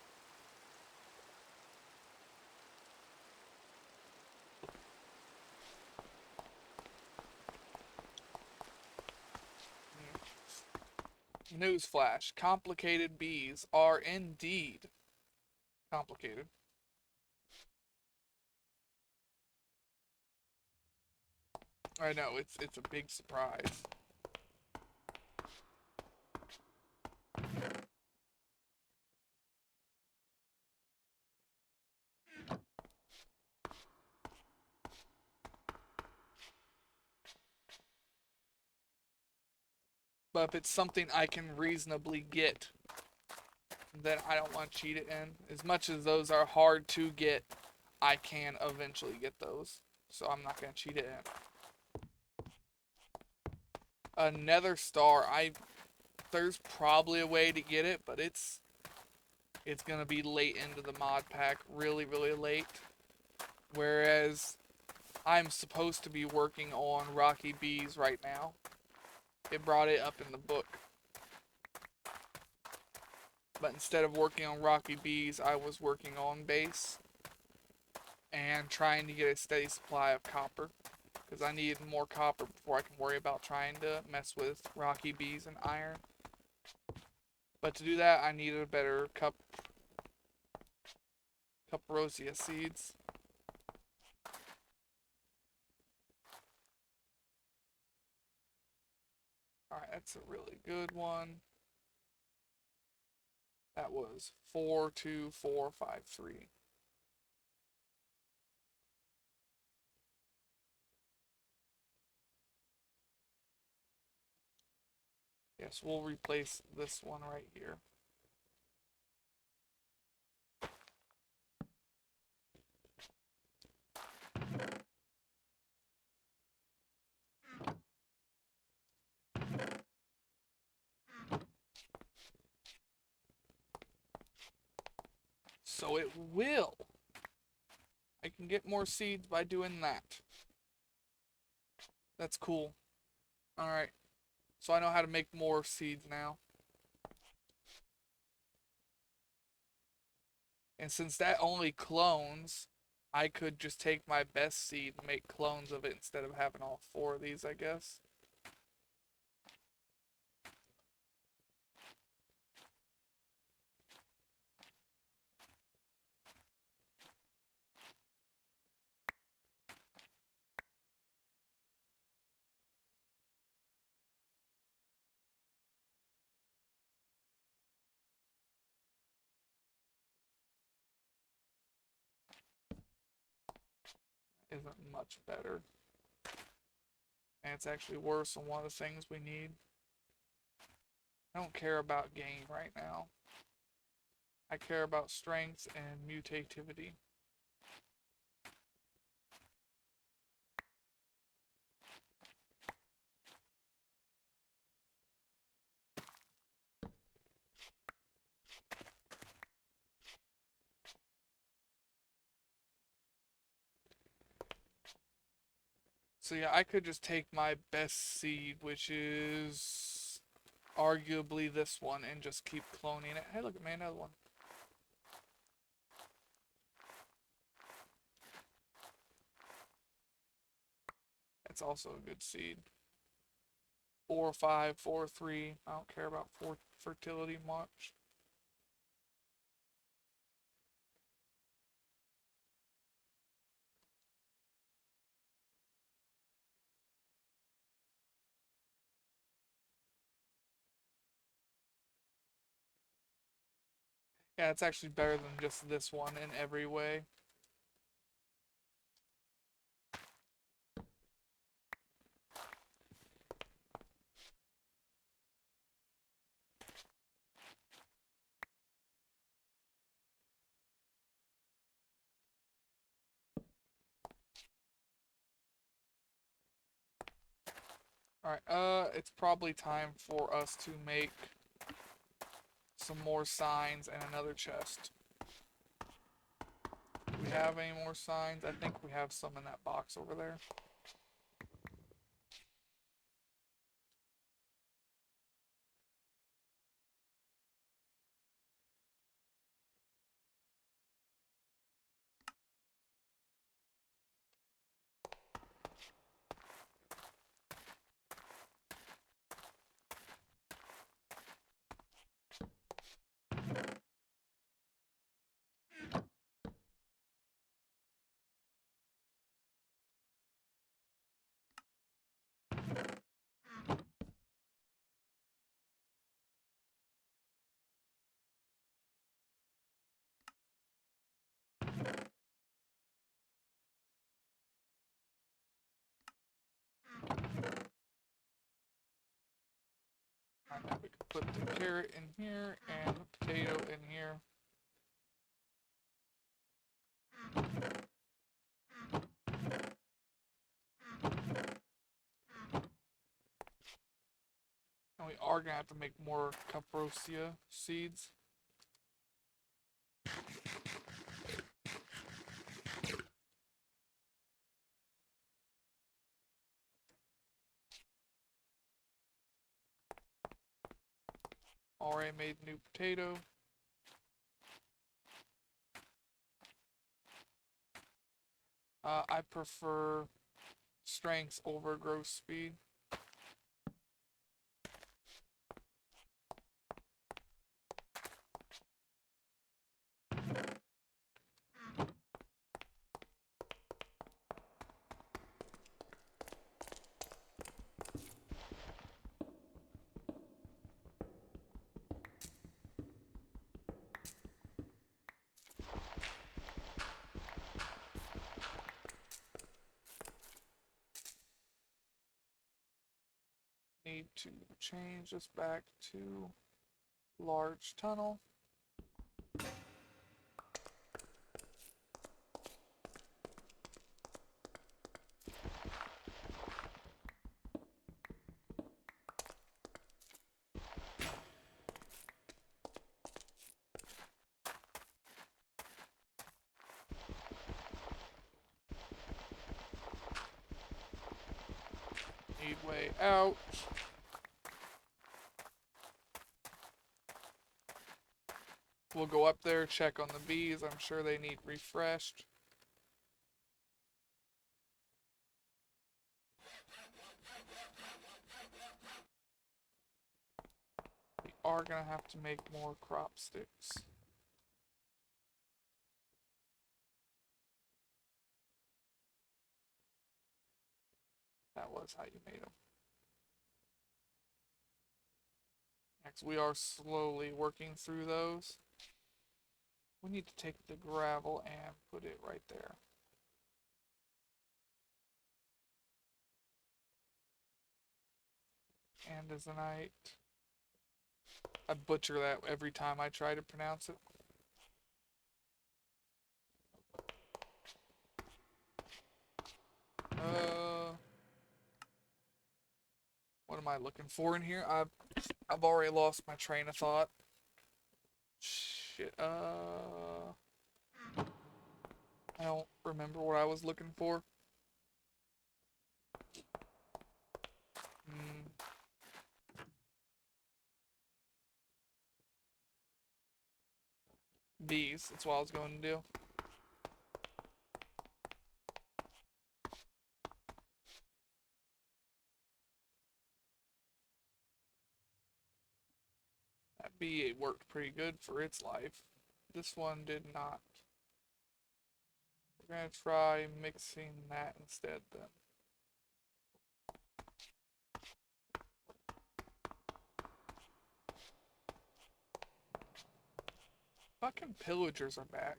Newsflash, complicated bees are indeed complicated. I know, it's a big surprise. But if it's something I can reasonably get, then I don't want to cheat it in. As much as those are hard to get, I can eventually get those. So I'm not going to cheat it in. Another star, there's probably a way to get it, but it's going to be late into the mod pack, really, really late. Whereas I'm supposed to be working on Rocky Bees right now. It brought it up in the book. But instead of working on Rocky Bees, I was working on base and trying to get a steady supply of copper. because I need more copper before I can worry about trying to mess with rocky bees and iron. But to do that, I needed a better Cuprosia seeds. Alright, that's a really good one. That was 42453. Yes, we'll replace this one right here. So it will. I can get more seeds by doing that. That's cool. Alright. So I know how to make more seeds now. And since that only clones, I could just take my best seed and make clones of it instead of having all 4 of these, I guess. Isn't much better. And it's actually worse than one of the things we need. I don't care about game right now. I care about strength and mutativity. So yeah, I could just take my best seed, which is arguably this one, and just keep cloning it. Hey, look at me, another one. That's also a good seed. 4, 5, 4, 3. I don't care about fertility much. Yeah, it's actually better than just this one in every way. Alright, it's probably time for us to make some more signs and another chest. Do we have any more signs? I think we have some in that box over there. Alright, now we can put the carrot in here and the potato in here. And we are gonna have to make more Cuprosia seeds. Already made new potato. I prefer Strength over growth speed. Need to change this back to large tunnel. Need way out. We'll go up there, check on the bees. I'm sure they need refreshed. We are gonna have to make more crop sticks. That was how you made them. Next, we are slowly working through those. We need to take the gravel and put it right there. Andesite. I butcher that every time I try to pronounce it. What am I looking for in here? I've already lost my train of thought. Shit. I don't remember what I was looking for. Hmm. Bees. That's what I was going to do. That bee worked pretty good for its life. This one did not. We're gonna try mixing that instead then. Fucking pillagers are back.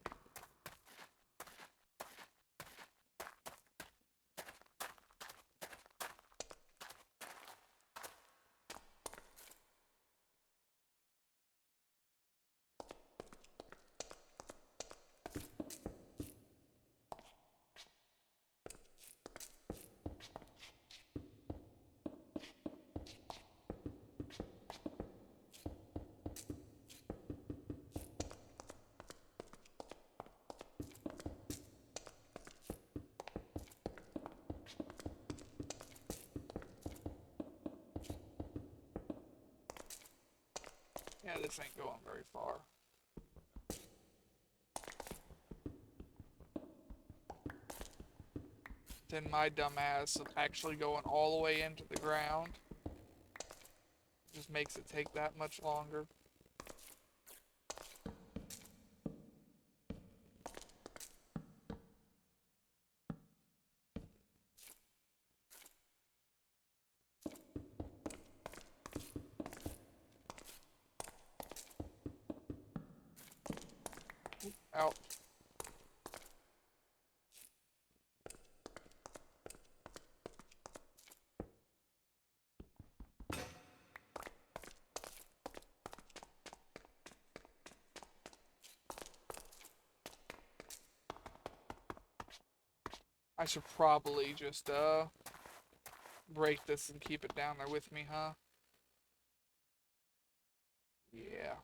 Yeah, this ain't going very far. Then my dumbass actually going all the way into the ground just makes it take that much longer. Out. I should probably just break this and keep it down there with me, huh? Yeah.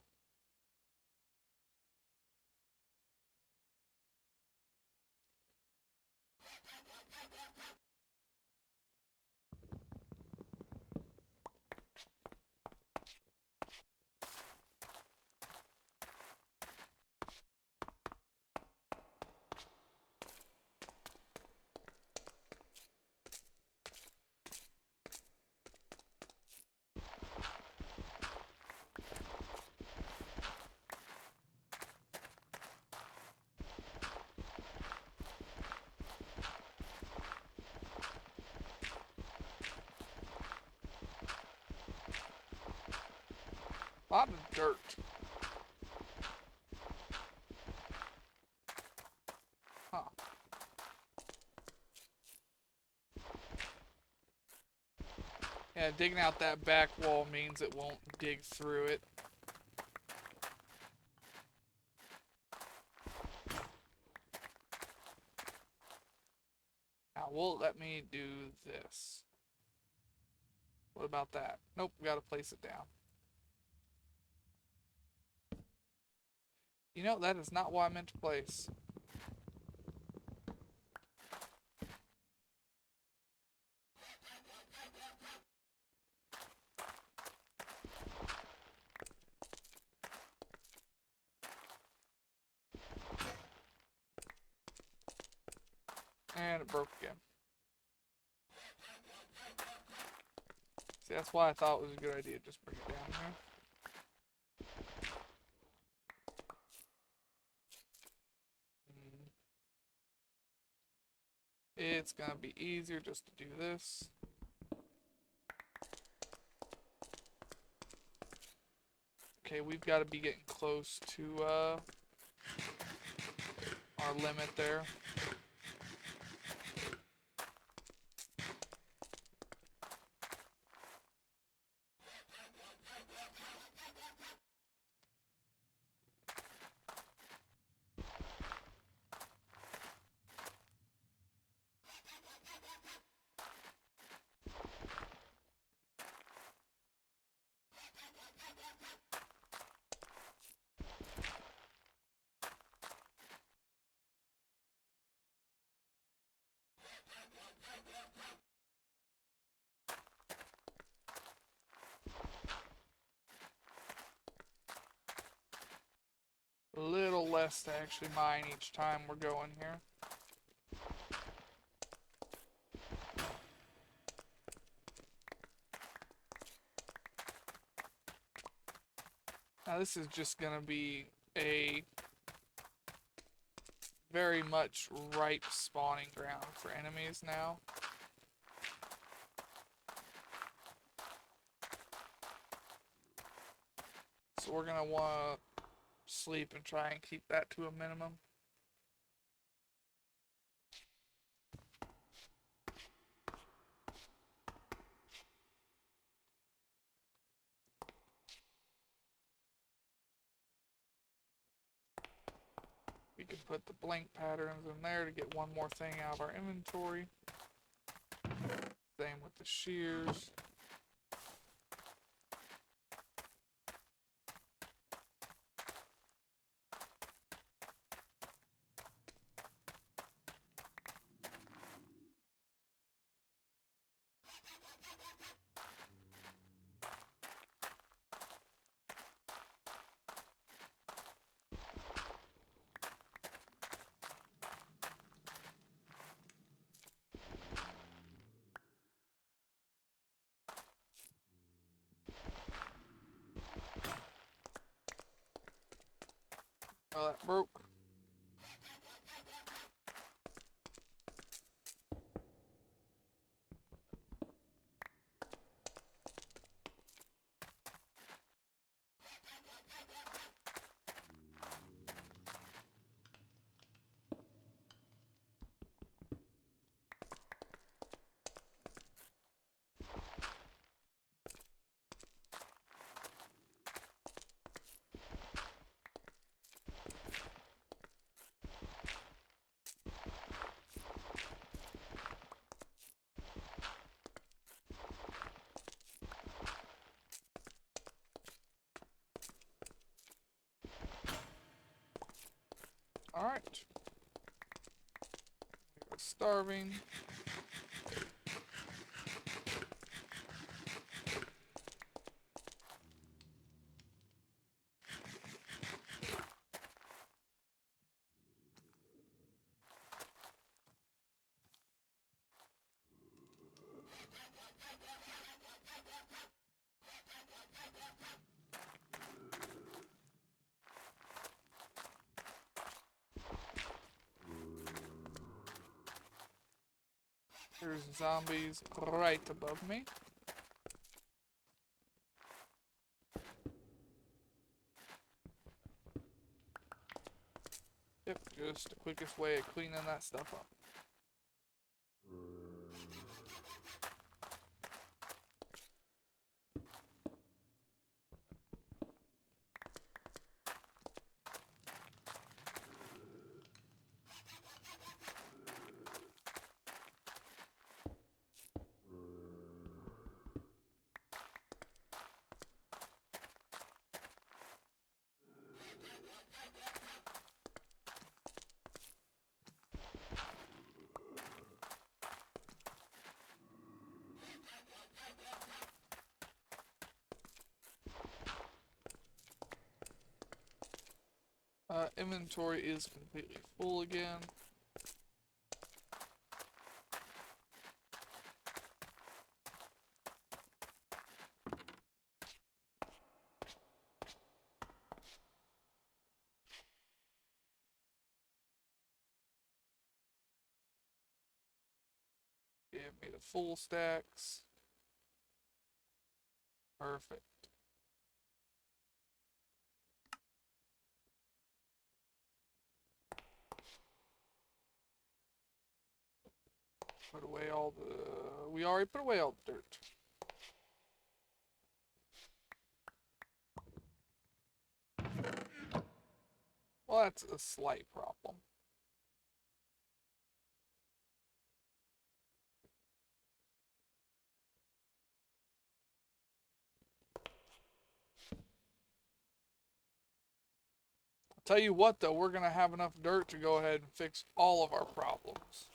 A lot of dirt. Huh. Yeah, digging out that back wall means it won't dig through it. Now, will it let me do this? What about that? Nope, we gotta place it down. You know, that is not what I meant to place. And it broke again. See, that's why I thought it was a good idea. Just bring it down here. It's gonna be easier just to do this. Okay, we've got to be getting close to our limit there. A little less to actually mine each time we're going here. Now this is just gonna be a very much ripe spawning ground for enemies now. So we're gonna want to sleep and try and keep that to a minimum. We can put the blank patterns in there to get one more thing out of our inventory. Same with the shears. Oh, that broke. Alright. We're starving. There's zombies right above me. just the quickest way of cleaning that stuff up. Inventory is completely full again. Give me the full stacks. Perfect. Put away all the... We already put away all the dirt. Well, that's a slight problem. I'll tell you what, though, we're going to have enough dirt to go ahead and fix all of our problems.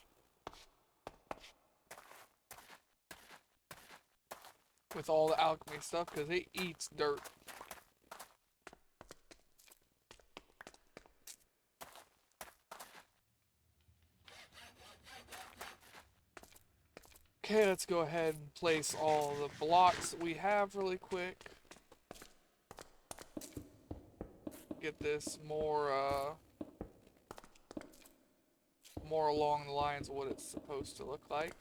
With all the alchemy stuff, because it eats dirt. Okay, let's go ahead and place all the blocks that we have really quick. Get this more along the lines of what it's supposed to look like.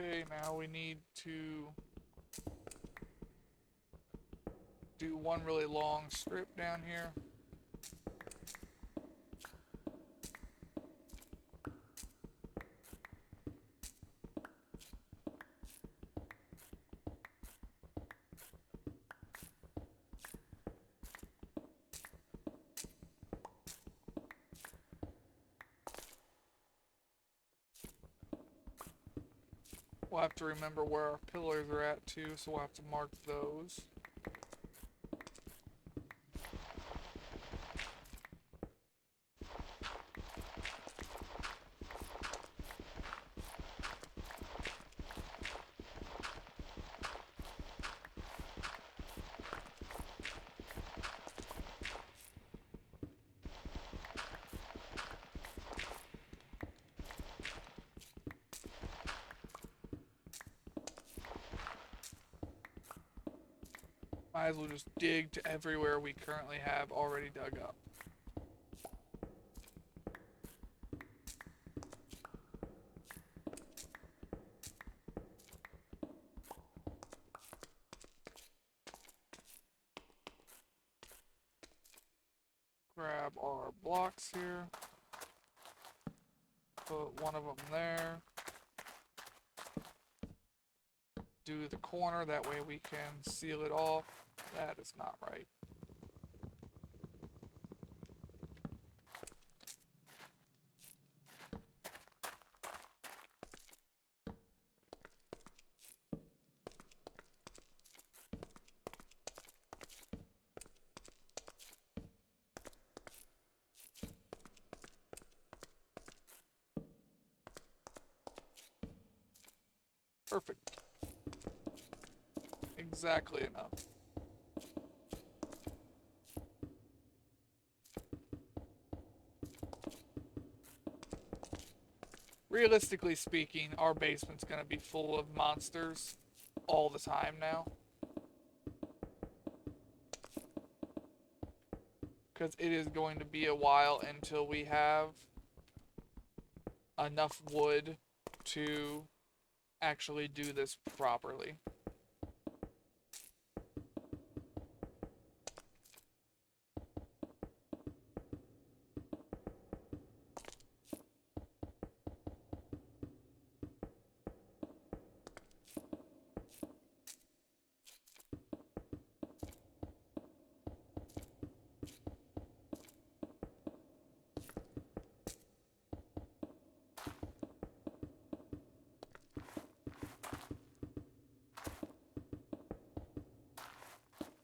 Okay, now we need to do one really long strip down here. We'll have to remember where our pillars are at too, so we'll have to mark those. Might as well just dig to everywhere we currently have already dug up. Grab our blocks here. Put one of them there. Do the corner, that way we can seal it off. That is not right. Perfect. exactly enough. Realistically speaking, our basement's gonna be full of monsters all the time now. Because it is going to be a while until we have enough wood to actually do this properly.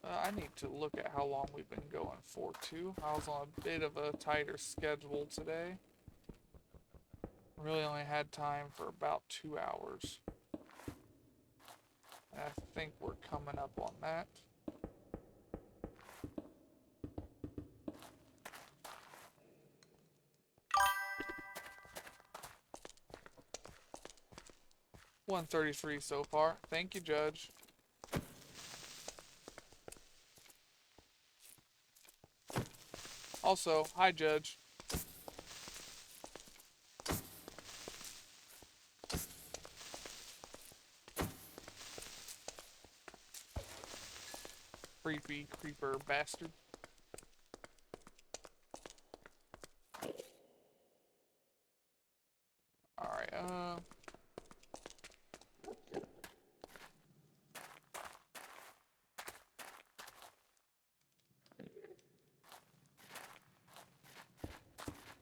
I need to look at how long we've been going for too. I was on a bit of a tighter schedule today. Really only had time for about 2 hours. And I think we're coming up on that. $133 so far. Thank you, Judge. Also, hi, Judge. Creepy creeper bastard. Alright,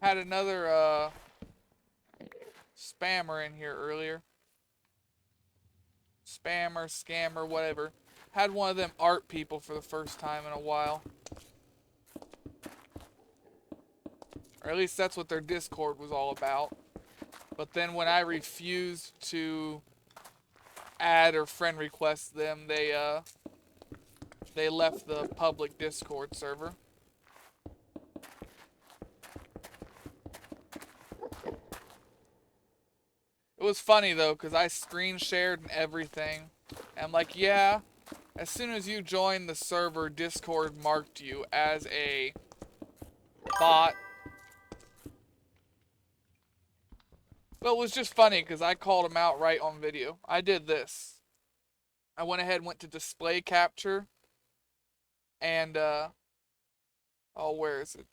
had another, spammer in here earlier. Spammer, scammer, whatever. Had one of them art people for the first time in a while. Or at least that's what their Discord was all about. But then when I refused to add or friend request them, they left the public Discord server. It was funny though, because I screen shared and everything. And I'm like, yeah, as soon as you joined the server, Discord marked you as a bot. But it was just funny because I called him out right on video. I did this. I went ahead and went to display capture. And, oh, where is it?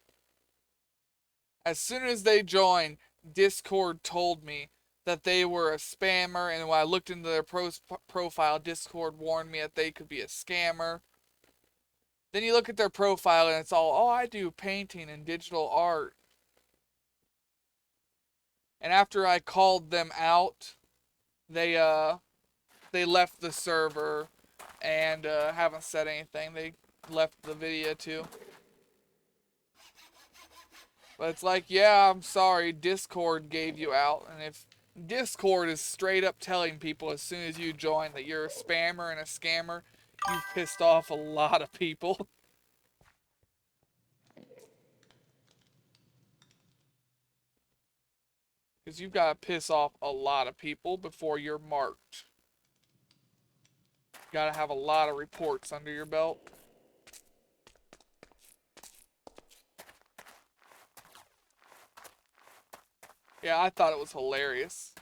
As soon as they joined, Discord told me that they were a spammer. And when I looked into their profile, Discord warned me that they could be a scammer. Then you look at their profile and it's all, oh, I do painting and digital art. And after I called them out, they left the server and haven't said anything. They left the video too. But it's like, yeah, I'm sorry, Discord gave you out. And if Discord is straight up telling people as soon as you join that you're a spammer and a scammer, you've pissed off a lot of people. Because you've got to piss off a lot of people before you're marked. You got to have a lot of reports under your belt. Yeah, I thought it was hilarious.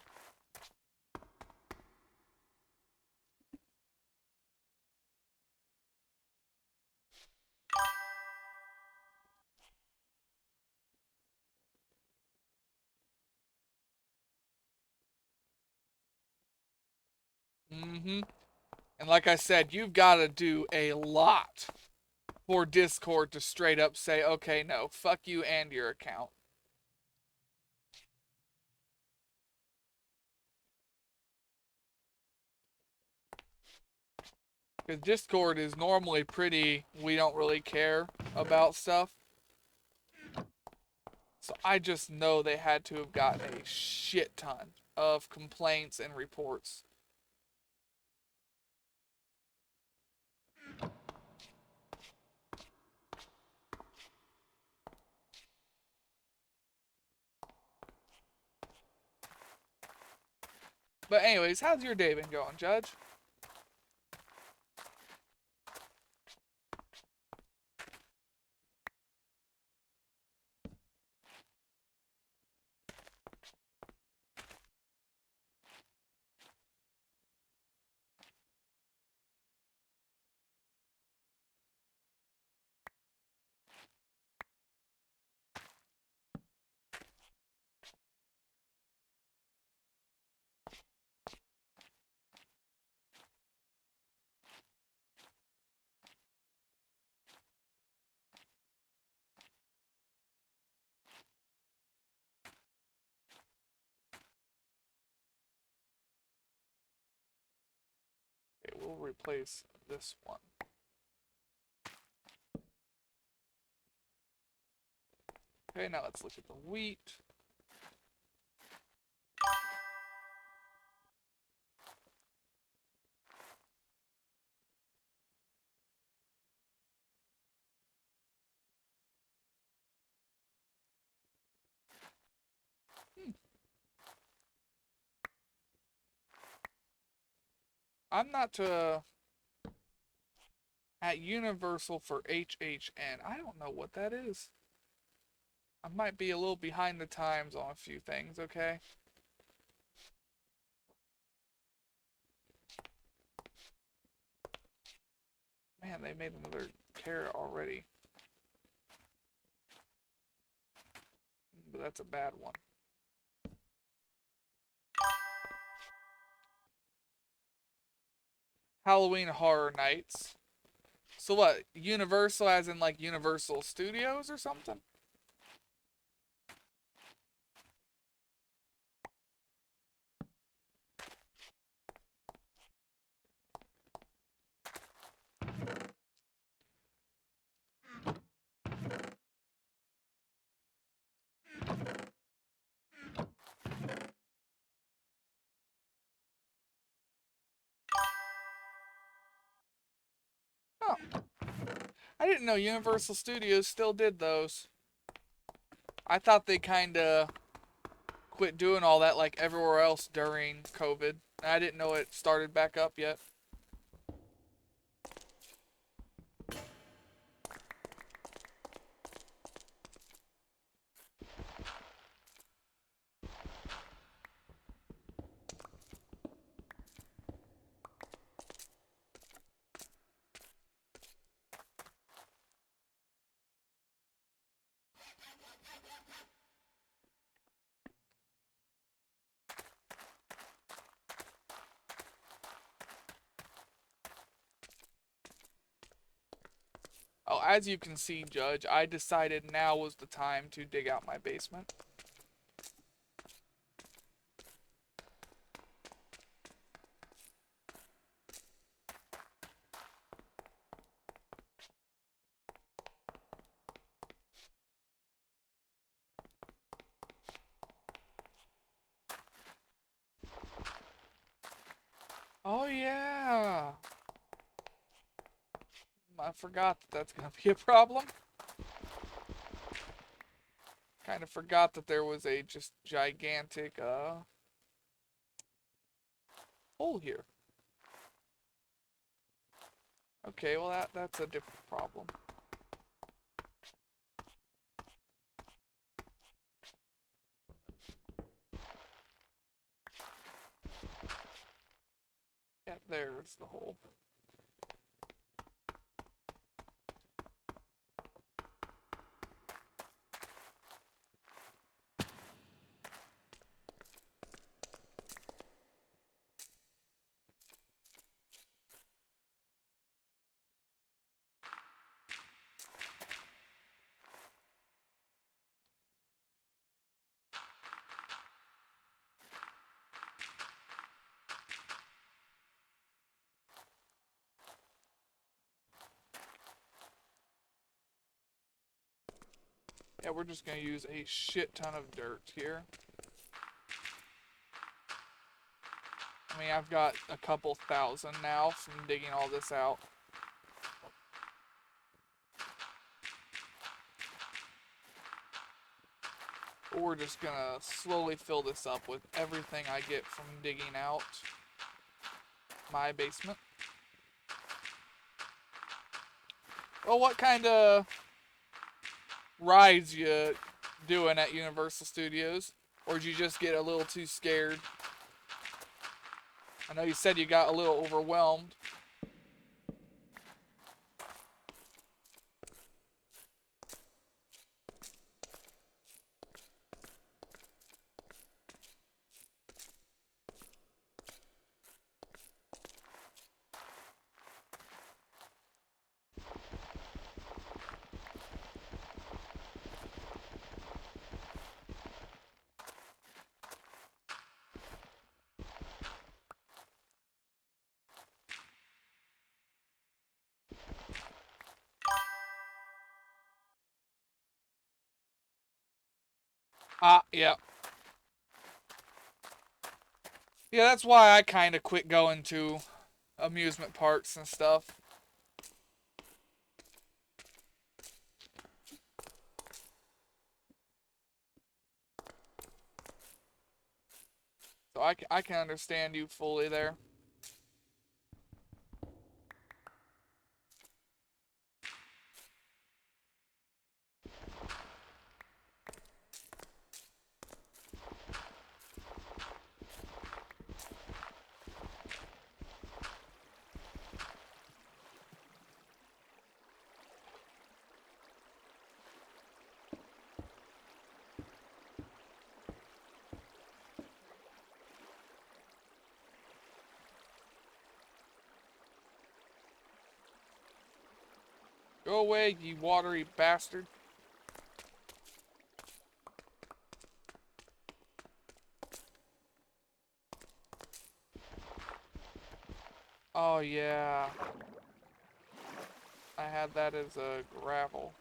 Mm-hmm. And like I said, you've got to do a lot for Discord to straight up say, okay, no, fuck you and your account. Because Discord is normally pretty, we don't really care about stuff. So I just know they had to have gotten a shit ton of complaints and reports. But anyways, how's your day been going, Judge? Okay, we'll replace this one. Okay, now let's look at the wheat. Hmm. I'm not at Universal for HHN. I don't know what that is. I might be a little behind the times on a few things, okay? Man, they made another carrot already. But that's a bad one. Halloween Horror Nights. So what? Universal as in like Universal Studios or something? Oh. I didn't know Universal Studios still did those. I thought they kinda quit doing all that like everywhere else during COVID. I didn't know it started back up yet. Oh, as you can see, Judge, I decided now was the time to dig out my basement. Oh yeah. I forgot that that's gonna be a problem. Kind of forgot that there was a just gigantic hole here. Okay, well that's a different problem. Yeah, there's the hole. Yeah, we're just gonna use a shit ton of dirt here. I mean, I've got a couple thousand now from digging all this out. But we're just gonna slowly fill this up with everything I get from digging out my basement. Well, what kind of rides you doing at Universal Studios? Or did you just get a little too scared? I know you said you got a little overwhelmed. Ah, yeah. Yeah, that's why I kind of quit going to amusement parks and stuff. So I can understand you fully there. Go away, you watery bastard. Oh, yeah. I had that as a gravel.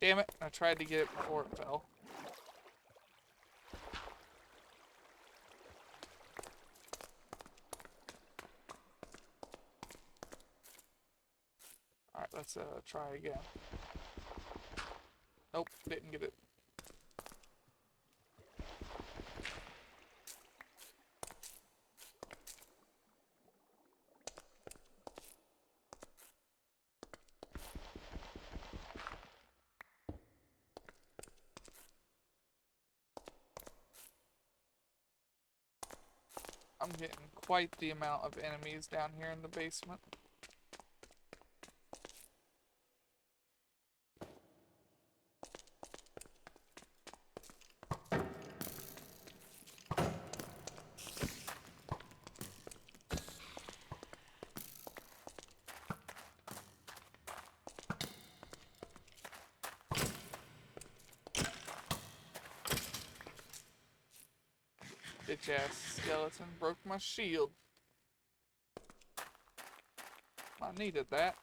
Damn it, I tried to get it before it fell. Alright, let's try again. Nope, didn't get it. I'm getting quite the amount of enemies down here in the basement. Bitch ass skeleton broke my shield. I needed that.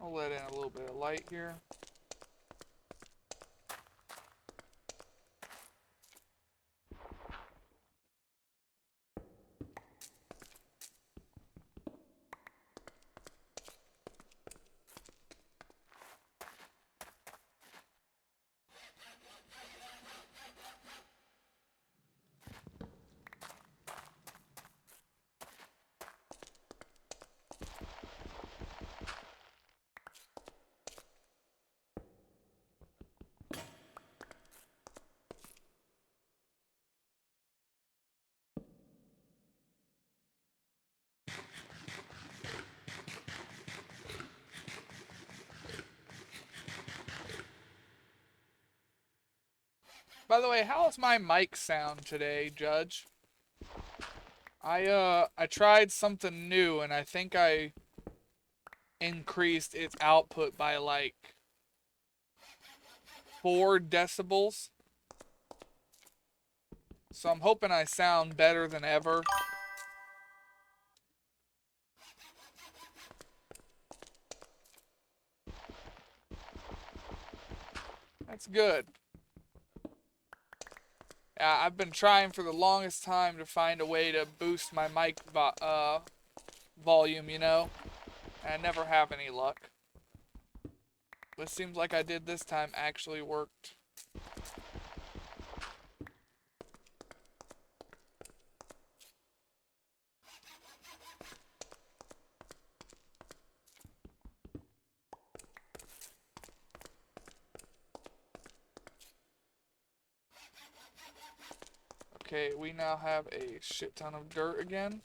I'll let in a little bit of light here. By the way, how's my mic sound today, Judge? I tried something new and I think I increased its output by like 4 decibels. So I'm hoping I sound better than ever. That's good. Yeah, I've been trying for the longest time to find a way to boost my mic volume, you know? And I never have any luck. But it seems like I did this time actually worked. Okay, we now have a shit ton of dirt again.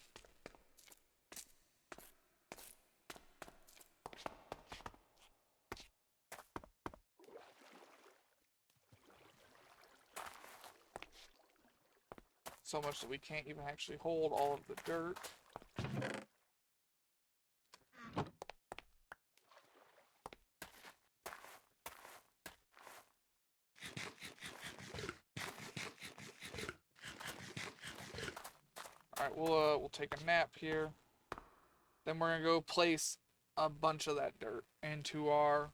So much that we can't even actually hold all of the dirt. Alright, we'll take a nap here. Then we're gonna go place a bunch of that dirt into our,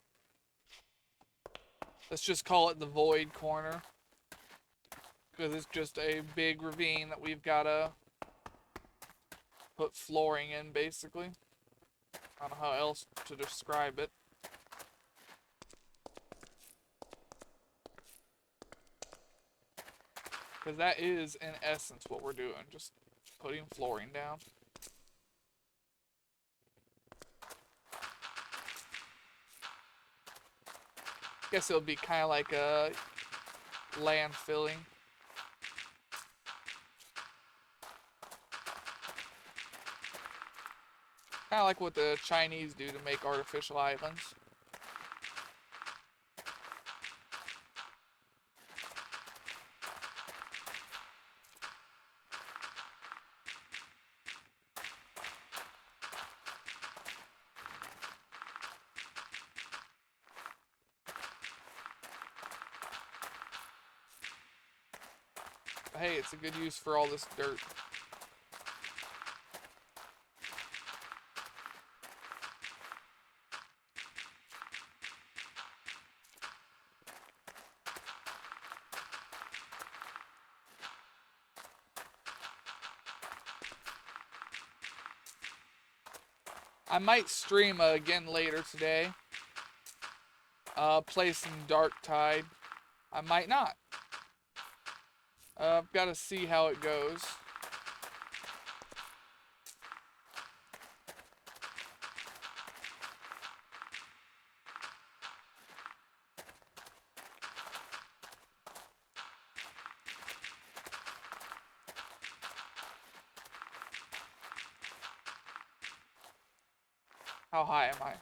let's just call it the void corner. Because it's just a big ravine that we've gotta put flooring in, basically. I don't know how else to describe it. Because that is, in essence, what we're doing. Just putting flooring down. Guess it'll be kind of like a landfilling. Kind of like what the Chinese do to make artificial islands. But hey, it's a good use for all this dirt. I might stream again later today. Play some Dark Tide. I might not. I've got to see how it goes. How high am I?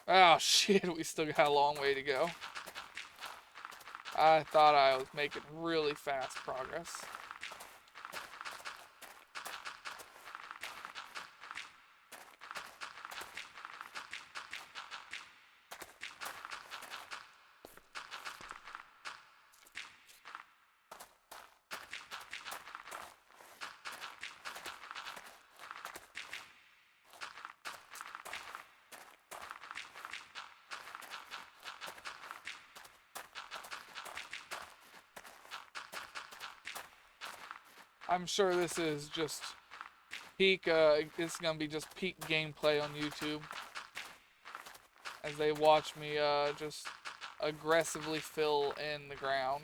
Oh shit, we still got a long way to go. I thought I was making really fast progress. I'm sure this is just peak, it's gonna be just peak gameplay on YouTube. As they watch me, just aggressively fill in the ground.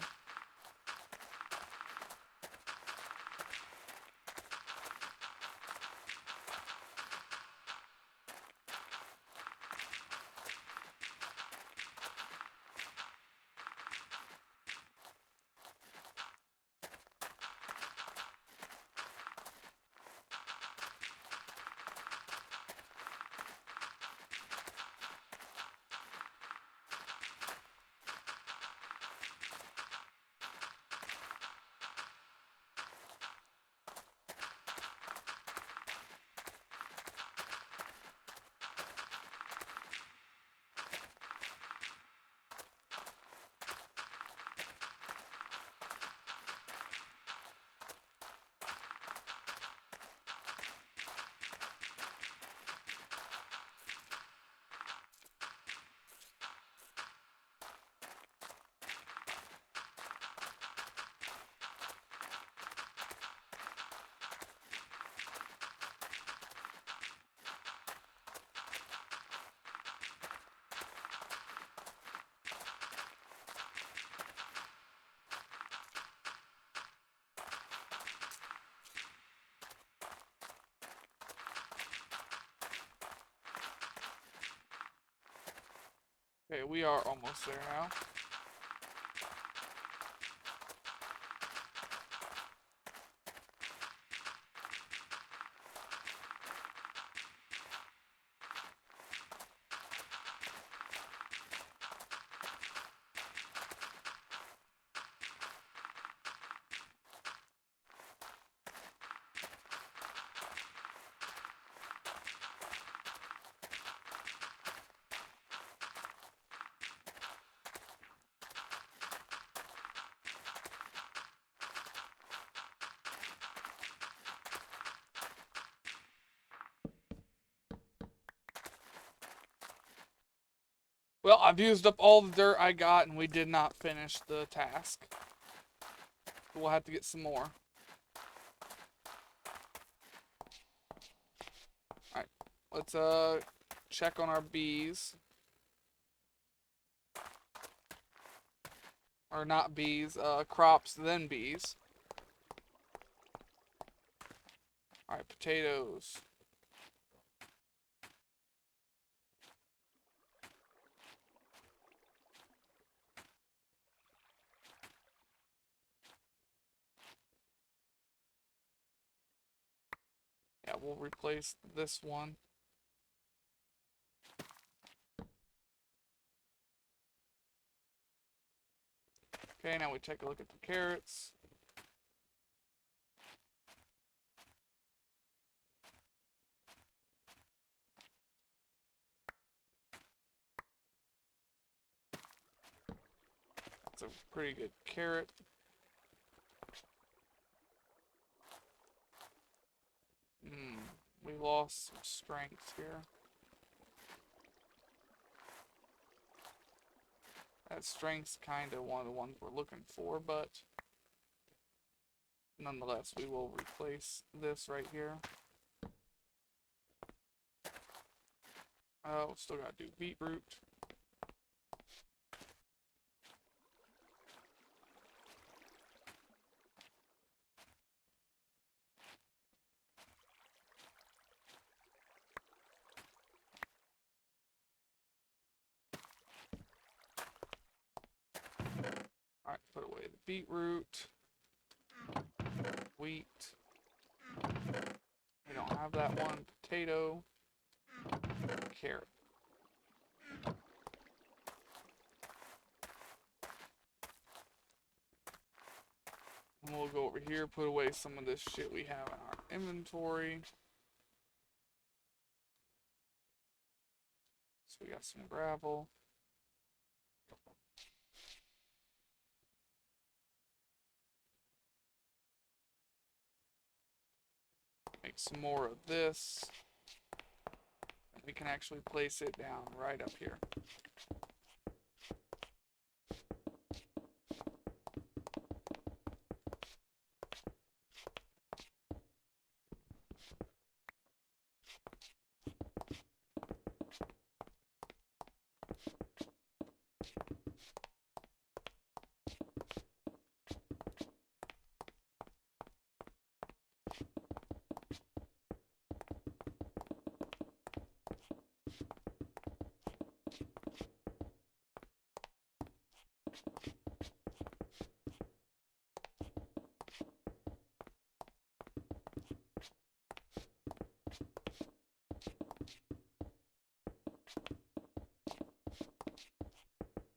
Okay, we are almost there now. Well, I've used up all the dirt I got, and we did not finish the task. We'll have to get some more. Alright, let's check on our bees. Or not bees, crops, then bees. Alright, potatoes. Yeah, we'll replace this one. Okay, now we take a look at the carrots. That's a pretty good carrot. We lost some strength here. That strength's kind of one of the ones we're looking for, but nonetheless, we will replace this right here. Oh, still gotta do beetroot. Alright, put away the beetroot. Wheat. We don't have that one. Potato. Carrot. And we'll go over here, put away some of this shit we have in our inventory. So we got some gravel. Make some more of this. And we can actually place it down right up here.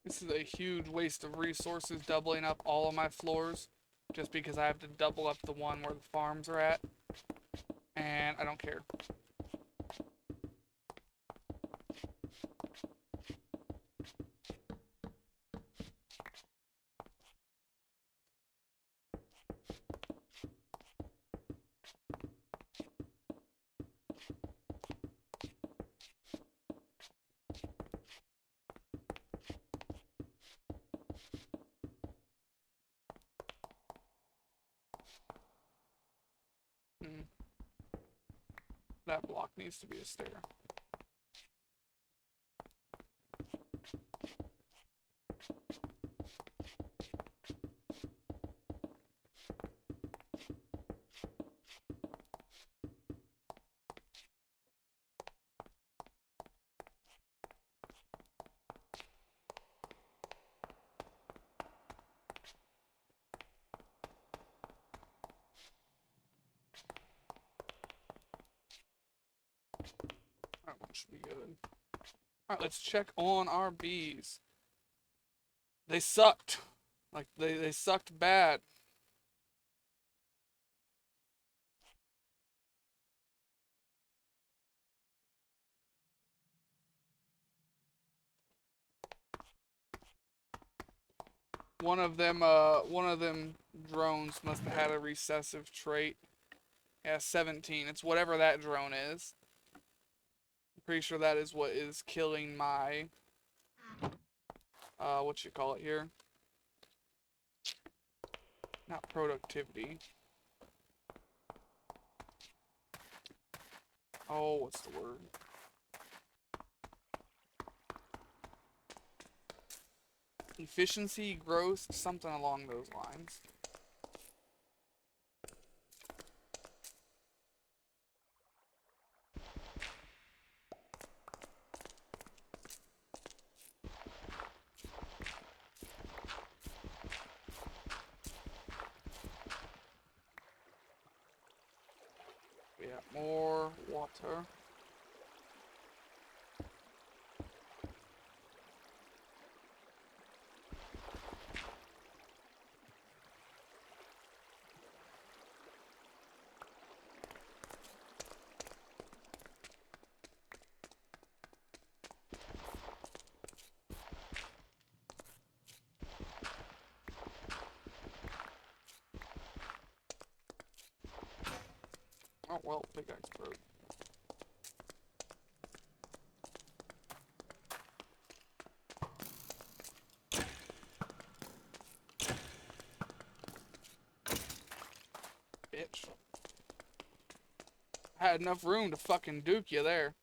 This is a huge waste of resources doubling up all of my floors just because I have to double up the one where the farms are at. And I don't care. Hmm. That block needs to be a stair. should be good. Alright, let's check on our bees. They sucked. Like, they sucked bad. One of them drones must have had a recessive trait. Yeah, 17. It's whatever that drone is. I'm pretty sure that is what is killing my, what you call it here? Not productivity. Oh, what's the word? Efficiency, growth, something along those lines. We have more water. Oh, well, pickaxe broke. Bitch. I had enough room to fucking duke you there.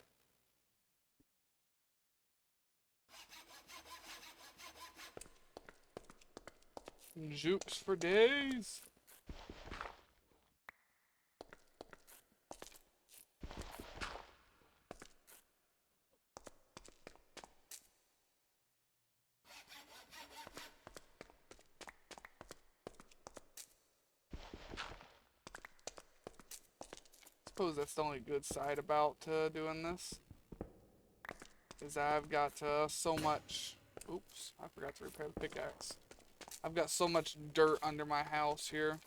Jukes for days. Suppose that's the only good side about doing this. Is I've got so much. Oops, I forgot to repair the pickaxe. I've got so much dirt under my house here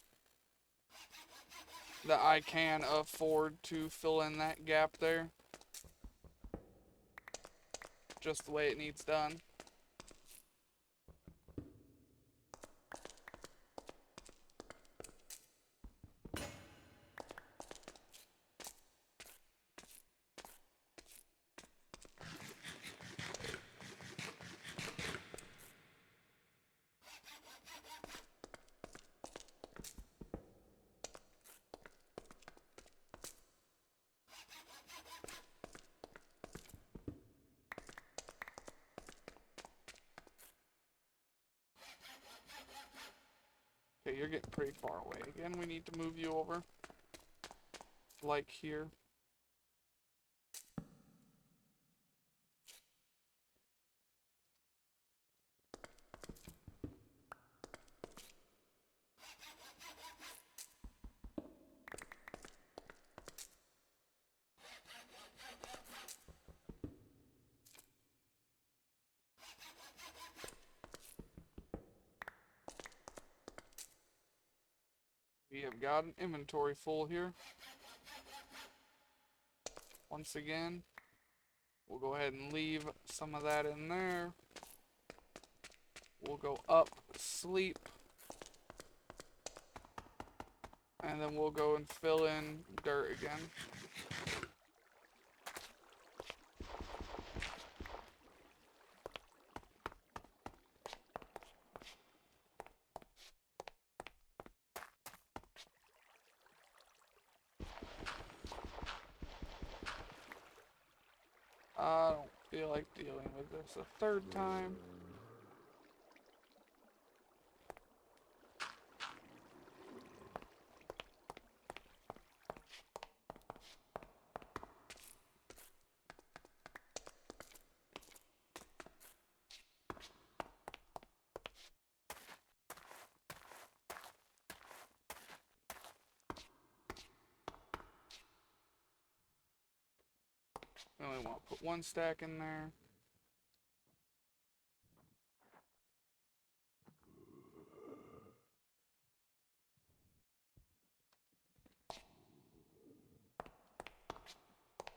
that I can afford to fill in that gap there. Just the way it needs done. Okay, you're getting pretty far away. Again, we need to move you over. Like here. We have got an inventory full here. Once again, we'll go ahead and leave some of that in there. We'll go up, sleep, and then we'll go and fill in dirt again. I don't feel like dealing with this a third time. We only only want to put one stack in there.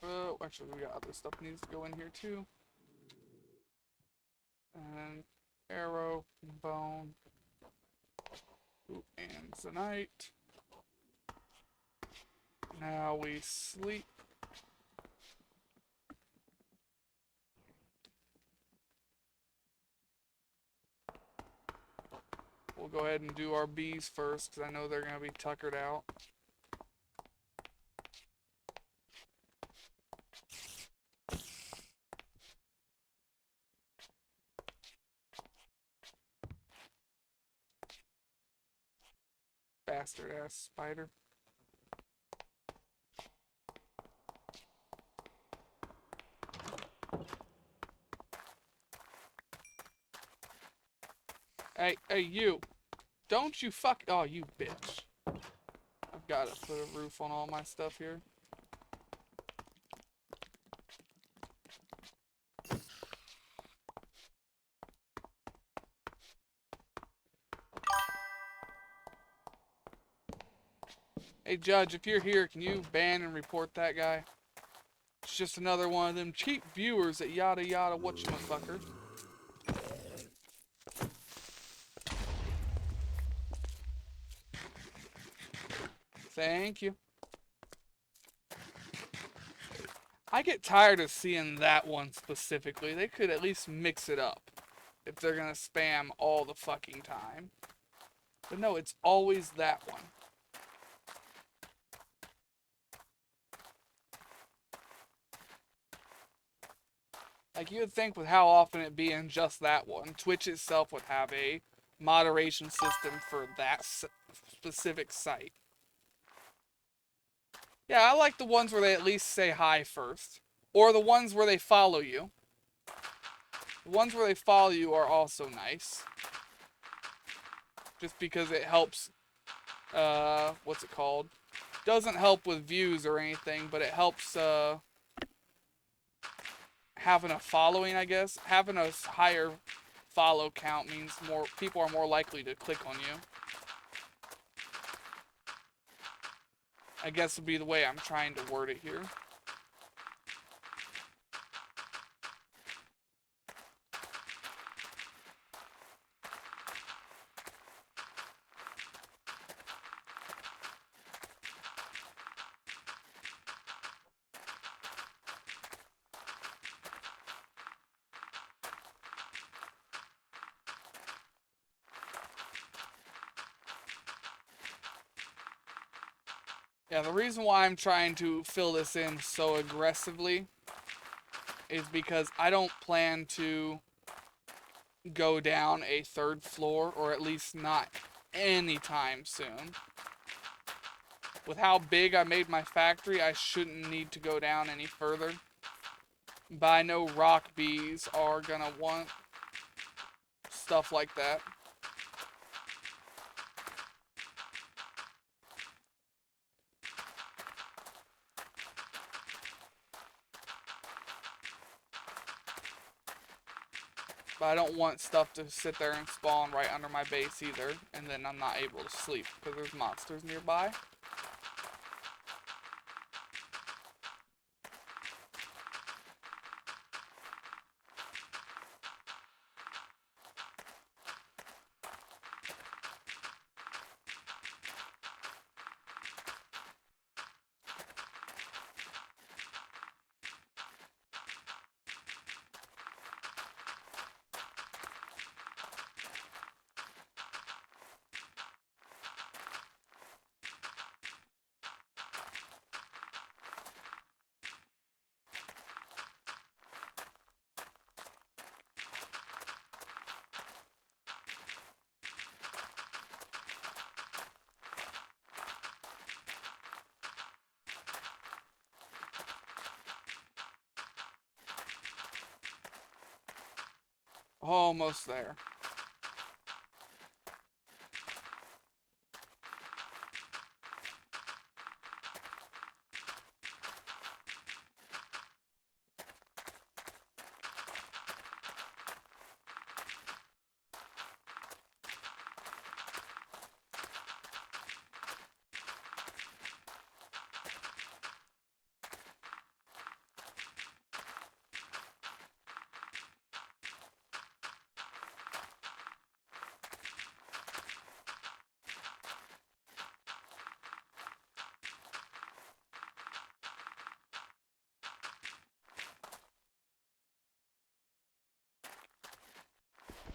Oh, actually, we got other stuff needs to go in here too. And arrow, bone, ooh, and Zanite. Now we sleep. We'll go ahead and do our bees first, because I know they're going to be tuckered out. Bastard ass spider. Hey, you. Don't you fuck. Oh, you bitch. I've got to put a roof on all my stuff here. Hey, Judge, if you're here, can you ban and report that guy? It's just another one of them cheap viewers that yada yada whatchamafucker. Thank you. I get tired of seeing that one specifically. They could at least mix it up if they're gonna spam all the fucking time. But no, it's always that one. Like, you would think with how often it being just that one, Twitch itself would have a moderation system for that specific site. Yeah, I like the ones where they at least say hi first. Or the ones where they follow you. The ones where they follow you are also nice. Just because it helps, what's it called? Doesn't help with views or anything, but it helps, having a following, I guess. Having a higher follow count means more people are more likely to click on you. I guess would be the way I'm trying to word it here. Yeah, the reason why I'm trying to fill this in so aggressively is because I don't plan to go down a third floor, or at least not anytime soon. With how big I made my factory, I shouldn't need to go down any further. But I know rock bees are gonna want stuff like that. But I don't want stuff to sit there and spawn right under my base either, and then I'm not able to sleep because there's monsters nearby. Almost there.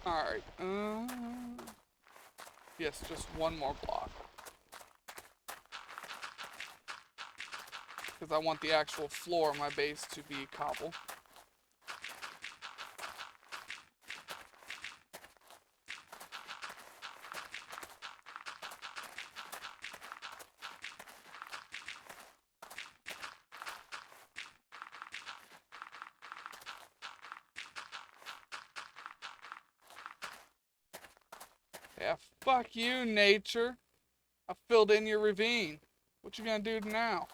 Alright. Yes, just one more block. Because I want the actual floor of my base to be cobble. Yeah, fuck you, nature. I filled in your ravine. What you gonna do now?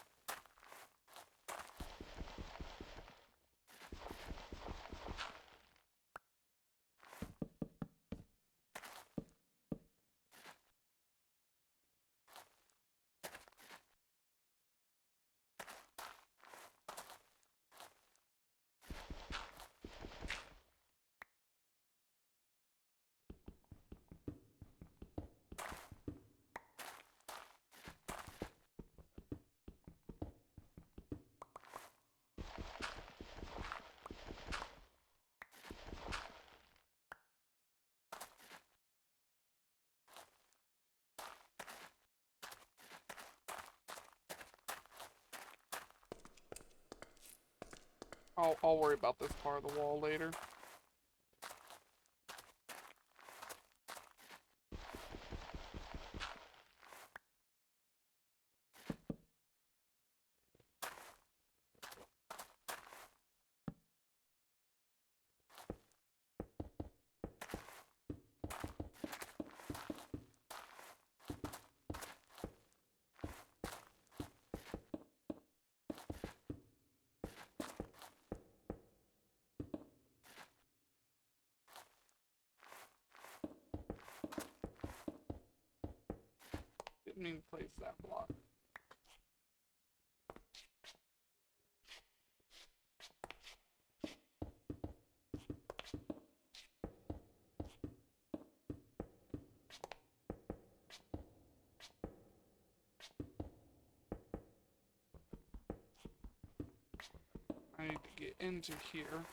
I'll worry about this part of the wall later. Didn't mean to place that block. I need to get into here.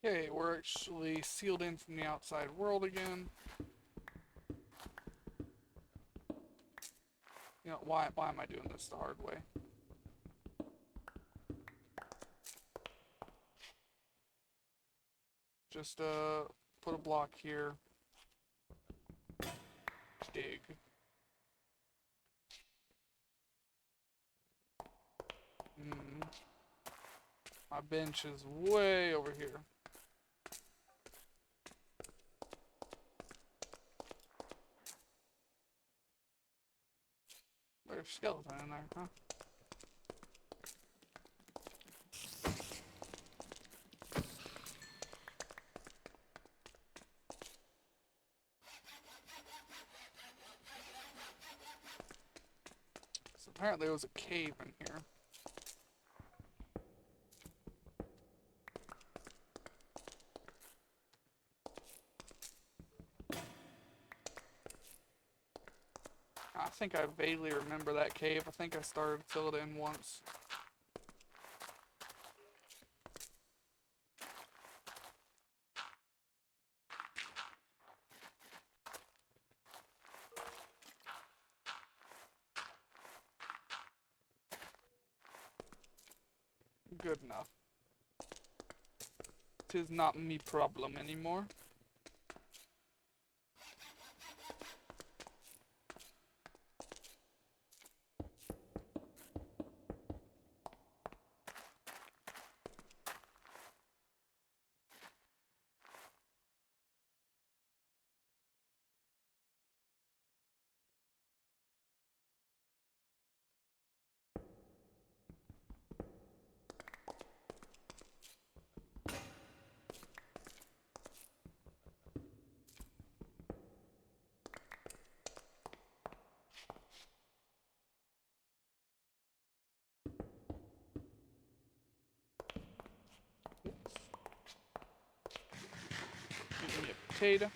Okay, we're actually sealed in from the outside world again. You know, why am I doing this the hard way? Just put a block here. Dig. My bench is way over here. There's a skeleton in there, huh? So apparently there was a cave in here. I think I vaguely remember that cave. I think I started to fill it in once. Good enough. Tis not me problem anymore. potato.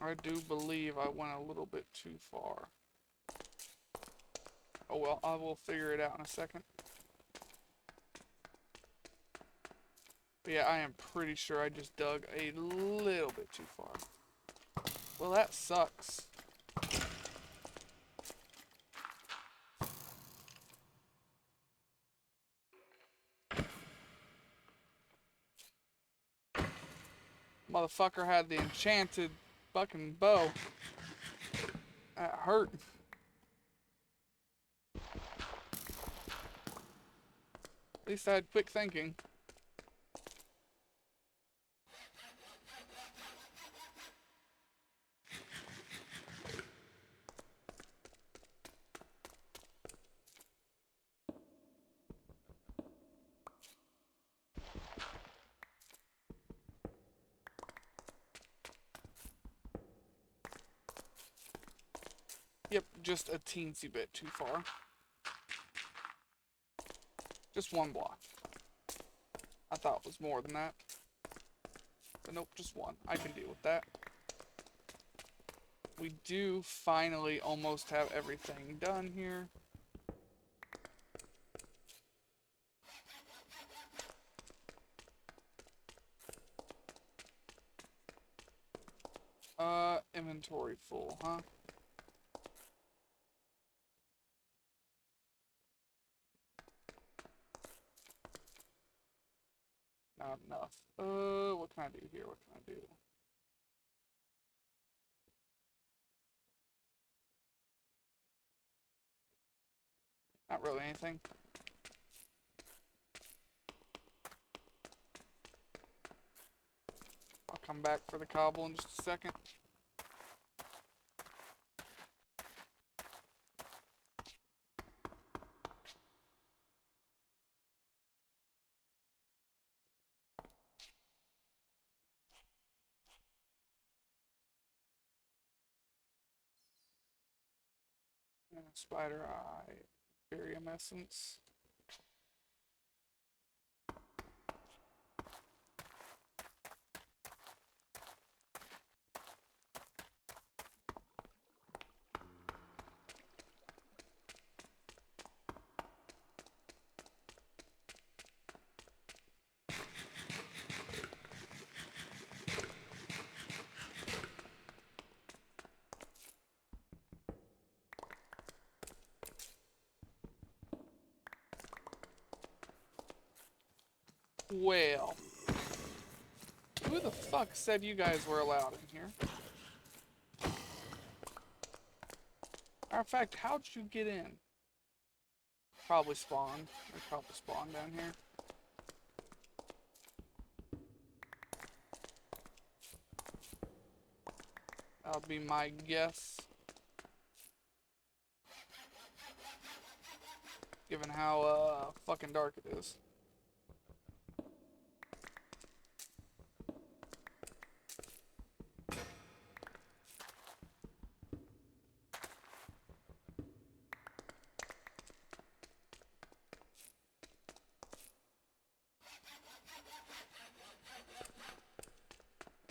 I do believe I went a little bit too far. Oh well, I will figure it out in a second. But yeah, I am pretty sure I just dug a little bit too far. Well, that sucks. Motherfucker had the enchanted fucking bow. That hurt. At least I had quick thinking. Yep, just a teensy bit too far. Just one block. I thought it was more than that. But nope, just one. I can deal with that. We do finally almost have everything done here. Inventory full, huh? Not enough. What can I do here? What can I do? Not really anything. I'll come back for the cobble in just a second. And spider eye, barium essence. Well, who the fuck said you guys were allowed in here? Matter of fact, how'd you get in? Probably spawned. They probably spawned down here. That would be my guess. Given how fucking dark it is.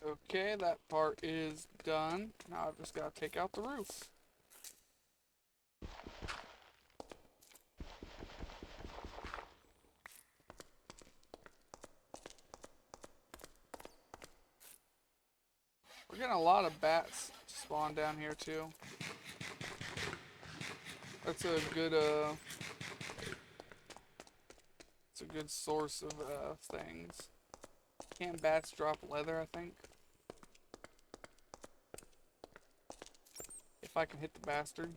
Okay, that part is done. Now I've just got to take out the roof. We're getting a lot of bats spawn down here too. That's a good it's a good source of things. Can't bats drop leather, I think? If I can hit the bastard.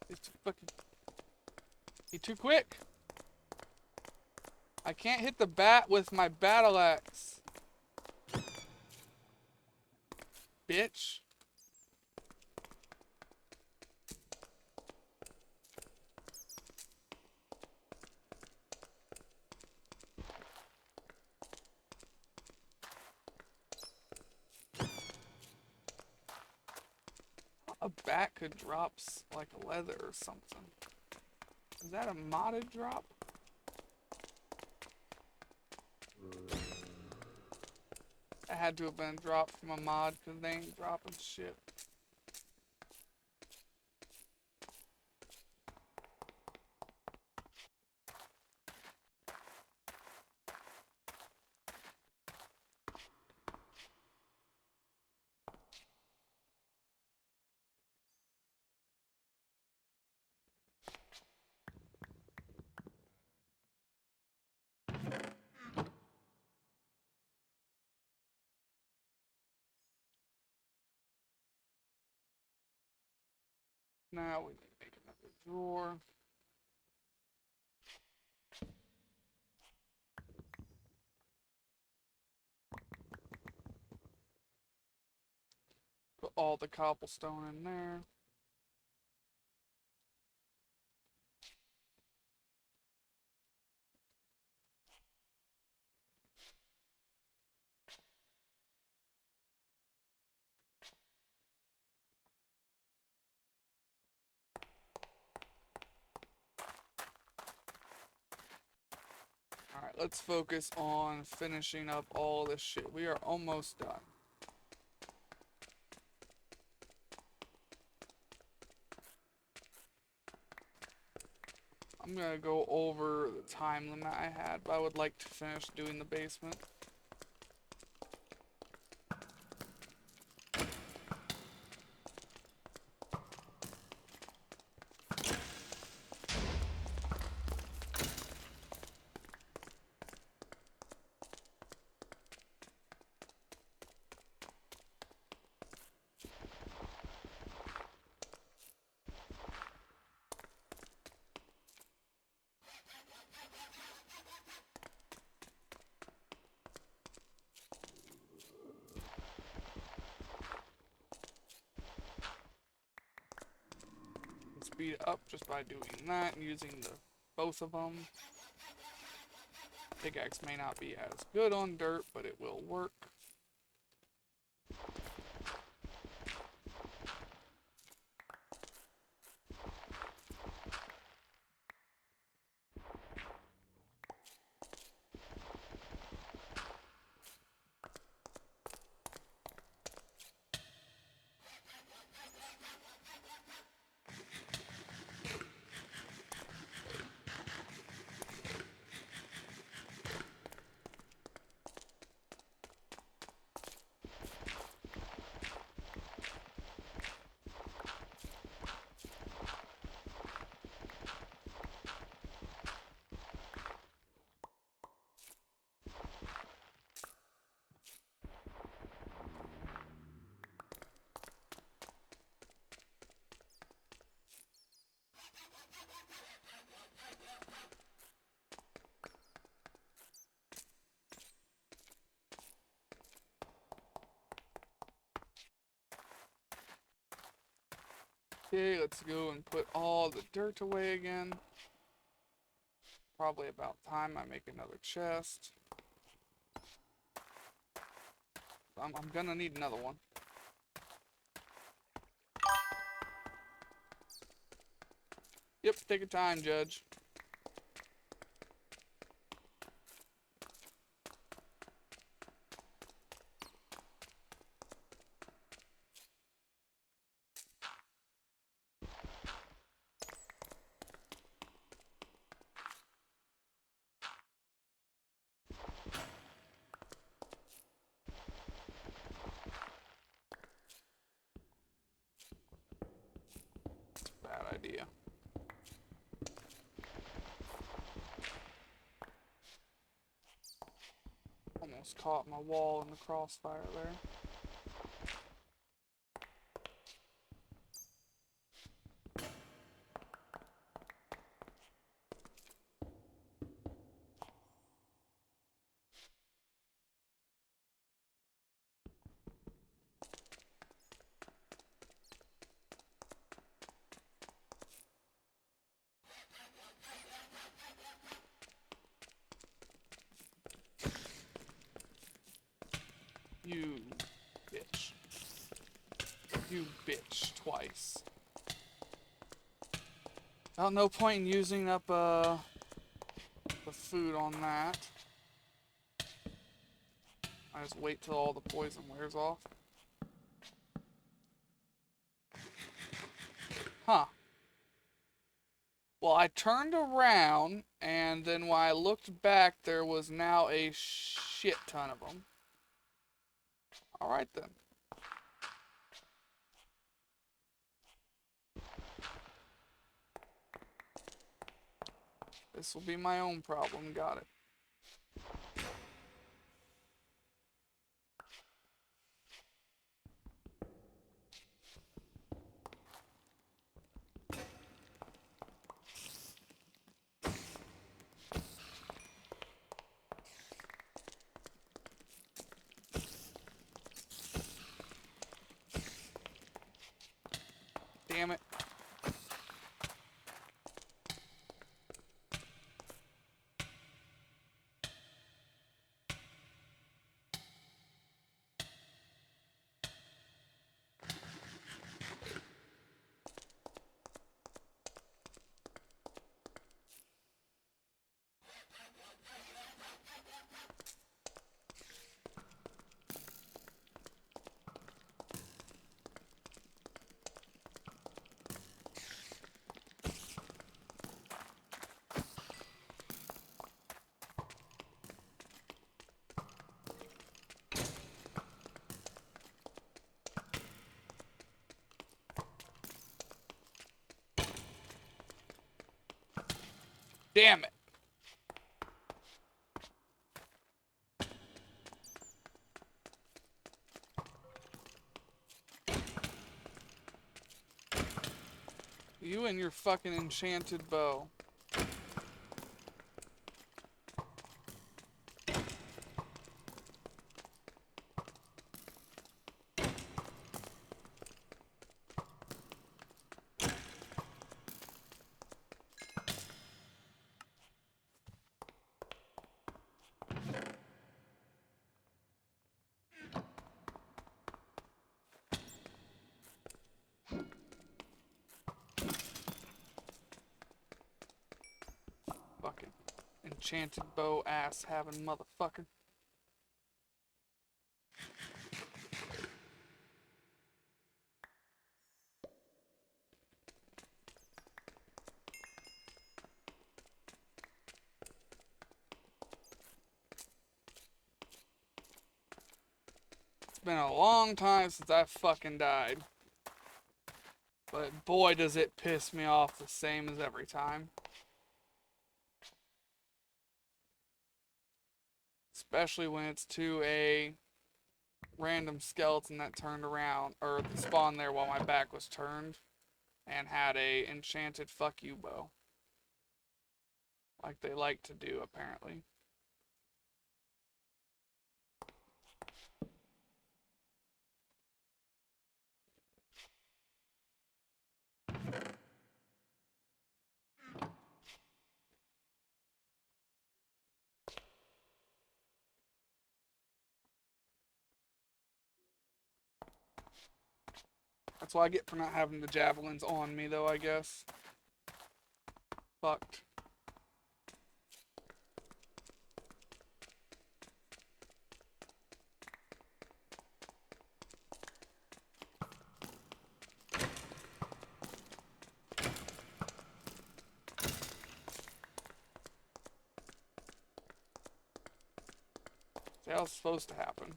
He's too fucking... He's too quick! I can't hit the bat with my battle axe. bitch. A bat could drop like leather or something. Is that a modded drop? It had to have been dropped from a mod because they ain't dropping shit. Now we need to make another drawer. Put all the cobblestone in there. Alright, let's focus on finishing up all this shit. We are almost done. I'm gonna go over the time limit I had, but I would like to finish doing the basement. Speed it up just by doing that and using both of them. Pickaxe may not be as good on dirt, but it will work. Okay, let's go and put all the dirt away again. Probably about time I make another chest. I'm gonna need another one. Yep, take your time, Judge. Bad idea. Almost caught my wall in the crossfire there. You bitch, twice. Well, no point in using up the food on that. I just wait till all the poison wears off. Huh. Well, I turned around, and then when I looked back, there was now a shit ton of them. Alright then. This will be my own problem. Got it. Damn it. Damn it. You and your fucking enchanted bow. Fucking enchanted bow ass having motherfucker. It's been a long time since I fucking died. But boy does it piss me off the same as every time. Especially when it's to a random skeleton that turned around, or spawned there while my back was turned, and had a enchanted fuck you bow. Like they like to do, apparently. That's what I get for not having the javelins on me, though, I guess. Fucked. See how it's supposed to happen.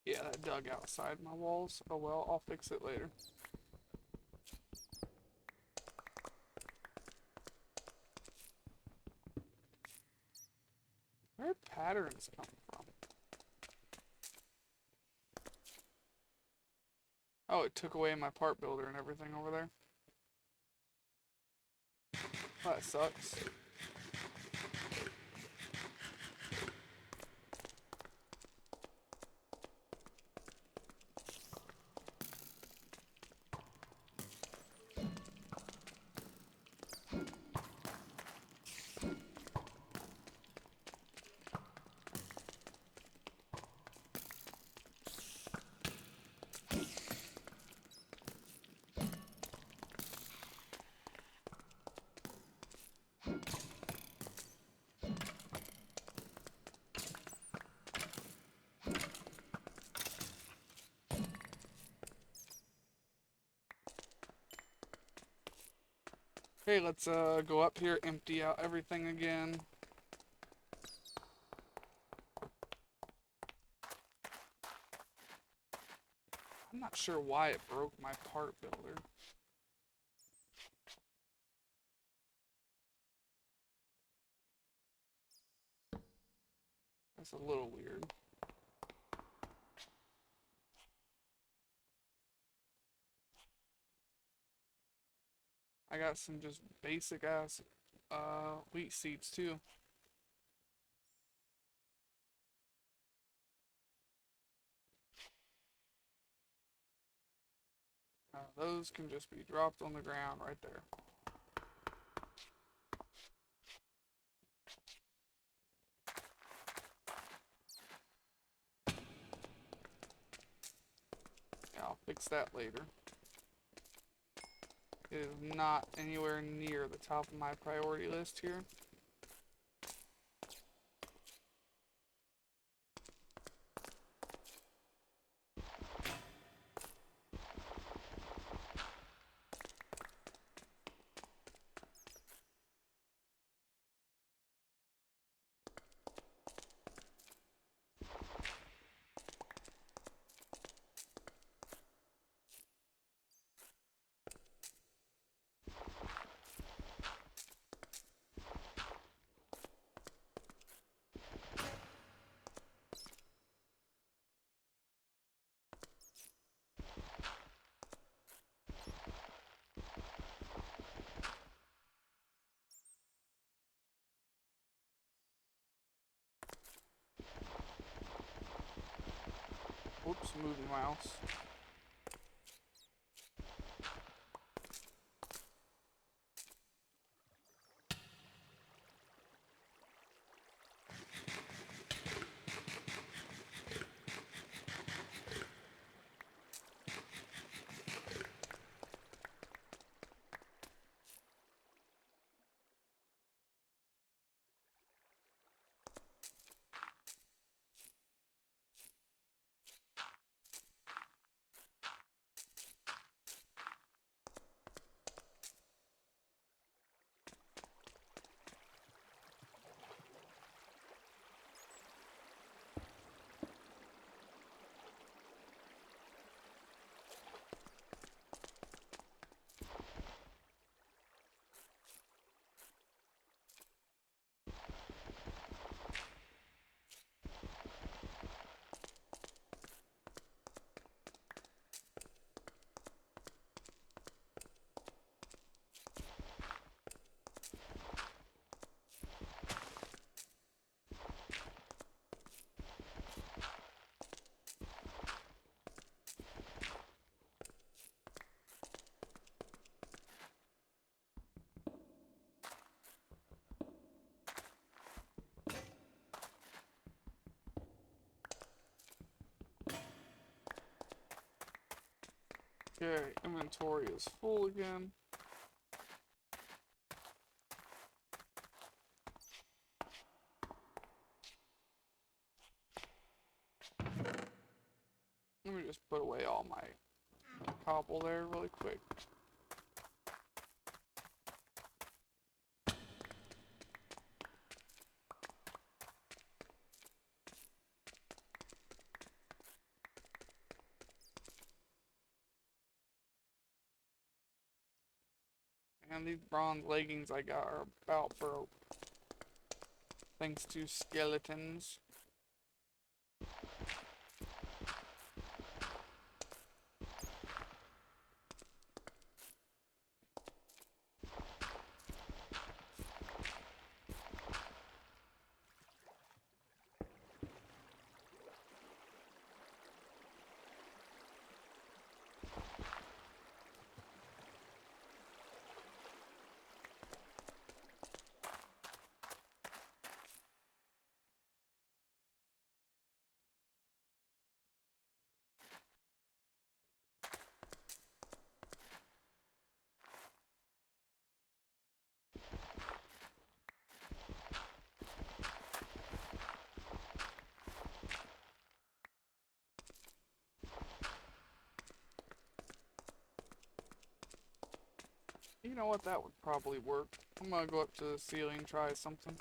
Yeah, that dug outside my walls. Oh well, I'll fix it later. Where patterns come from? Oh, it took away my part builder and everything over there. Well, that sucks. Okay, let's go up here, empty out everything again. I'm not sure why it broke my part builder. That's a little weird. I got some just basic ass wheat seeds too. Those can just be dropped on the ground right there. Yeah, I'll fix that later. It is not anywhere near the top of my priority list here. Whoops, moving mouse. Okay, inventory is full again. Let me just put away all my cobble there really quick. And these bronze leggings I got are about broke. Thanks to skeletons. You know what? That would probably work. I'm gonna go up to the ceiling, try something.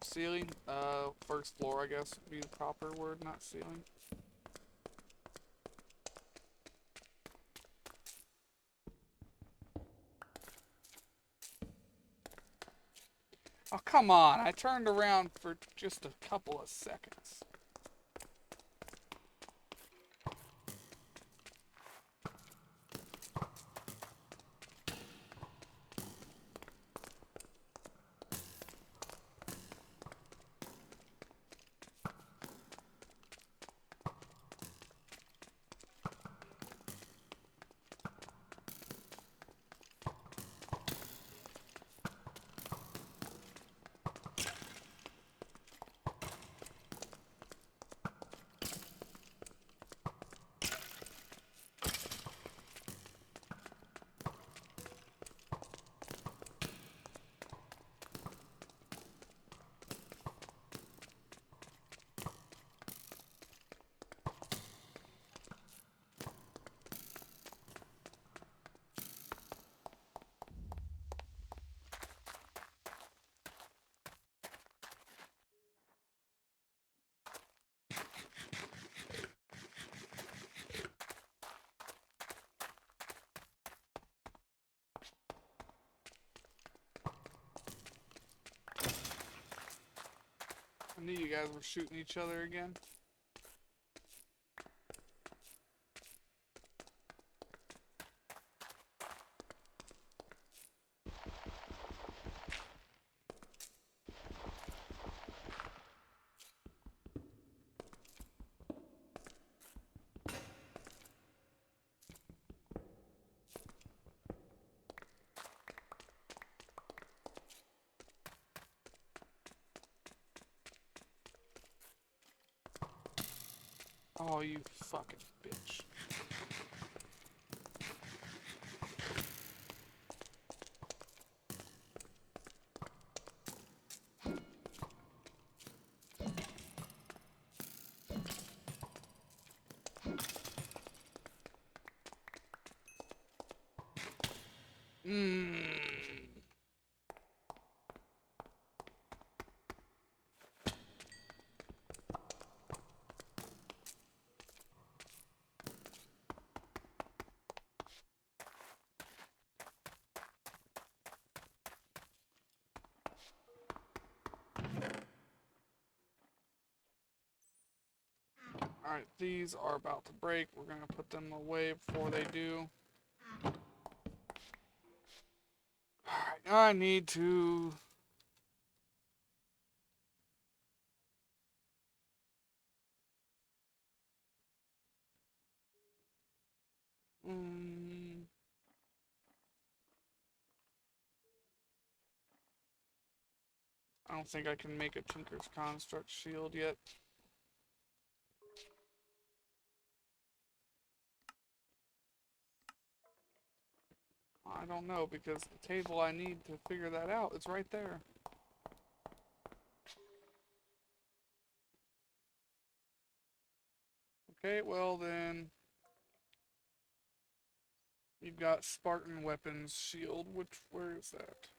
Ceiling? First floor, I guess, would be the proper word, not ceiling. Oh, come on. I turned around for just a couple of seconds. I knew you guys were shooting each other again. Oh, you fucking bitch. Mmm. Alright, these are about to break. We're gonna put them away before they do. Alright, I need to... I don't think I can make a Tinker's Construct shield yet. I don't know, because the table I need to figure that out is right there. Okay, well then... You've got Spartan Weapons Shield, where is that?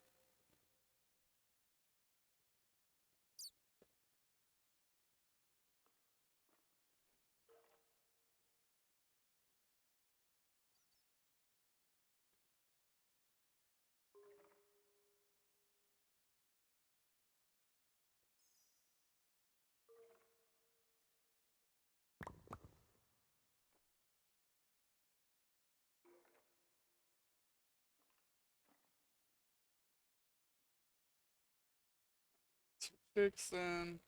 sticks then.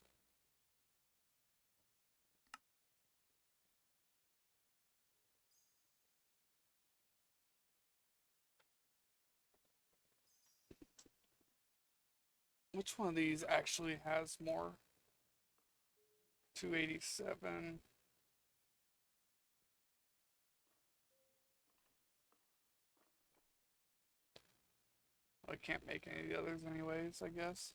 Which one of these actually has more? 287. I can't make any of the others anyways, I guess.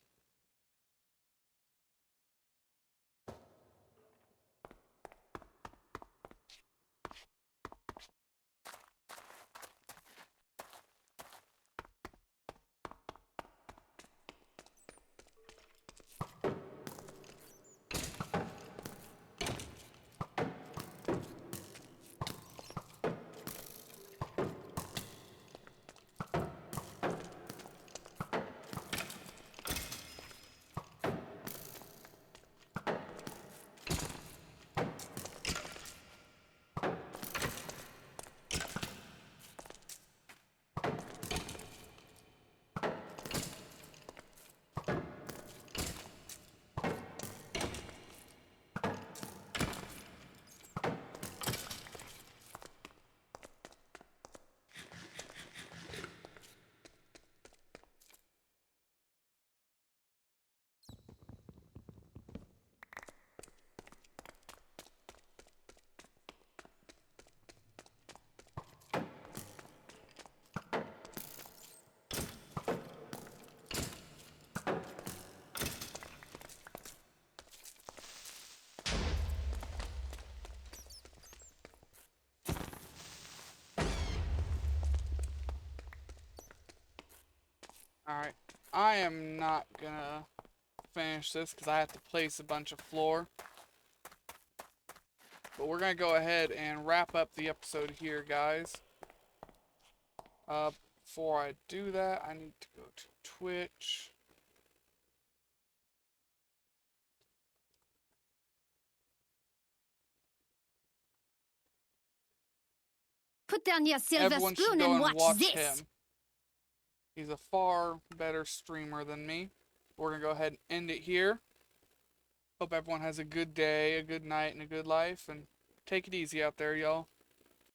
Alright, I am not gonna finish this because I have to place a bunch of floor. But we're gonna go ahead and wrap up the episode here, guys. Before I do that, I need to go to Twitch. Put down your silver Everyone should spoon go and and watch watch this. him. He's a far better streamer than me. We're gonna go ahead and end it here. Hope everyone has a good day, a good night, and a good life, and take it easy out there, y'all.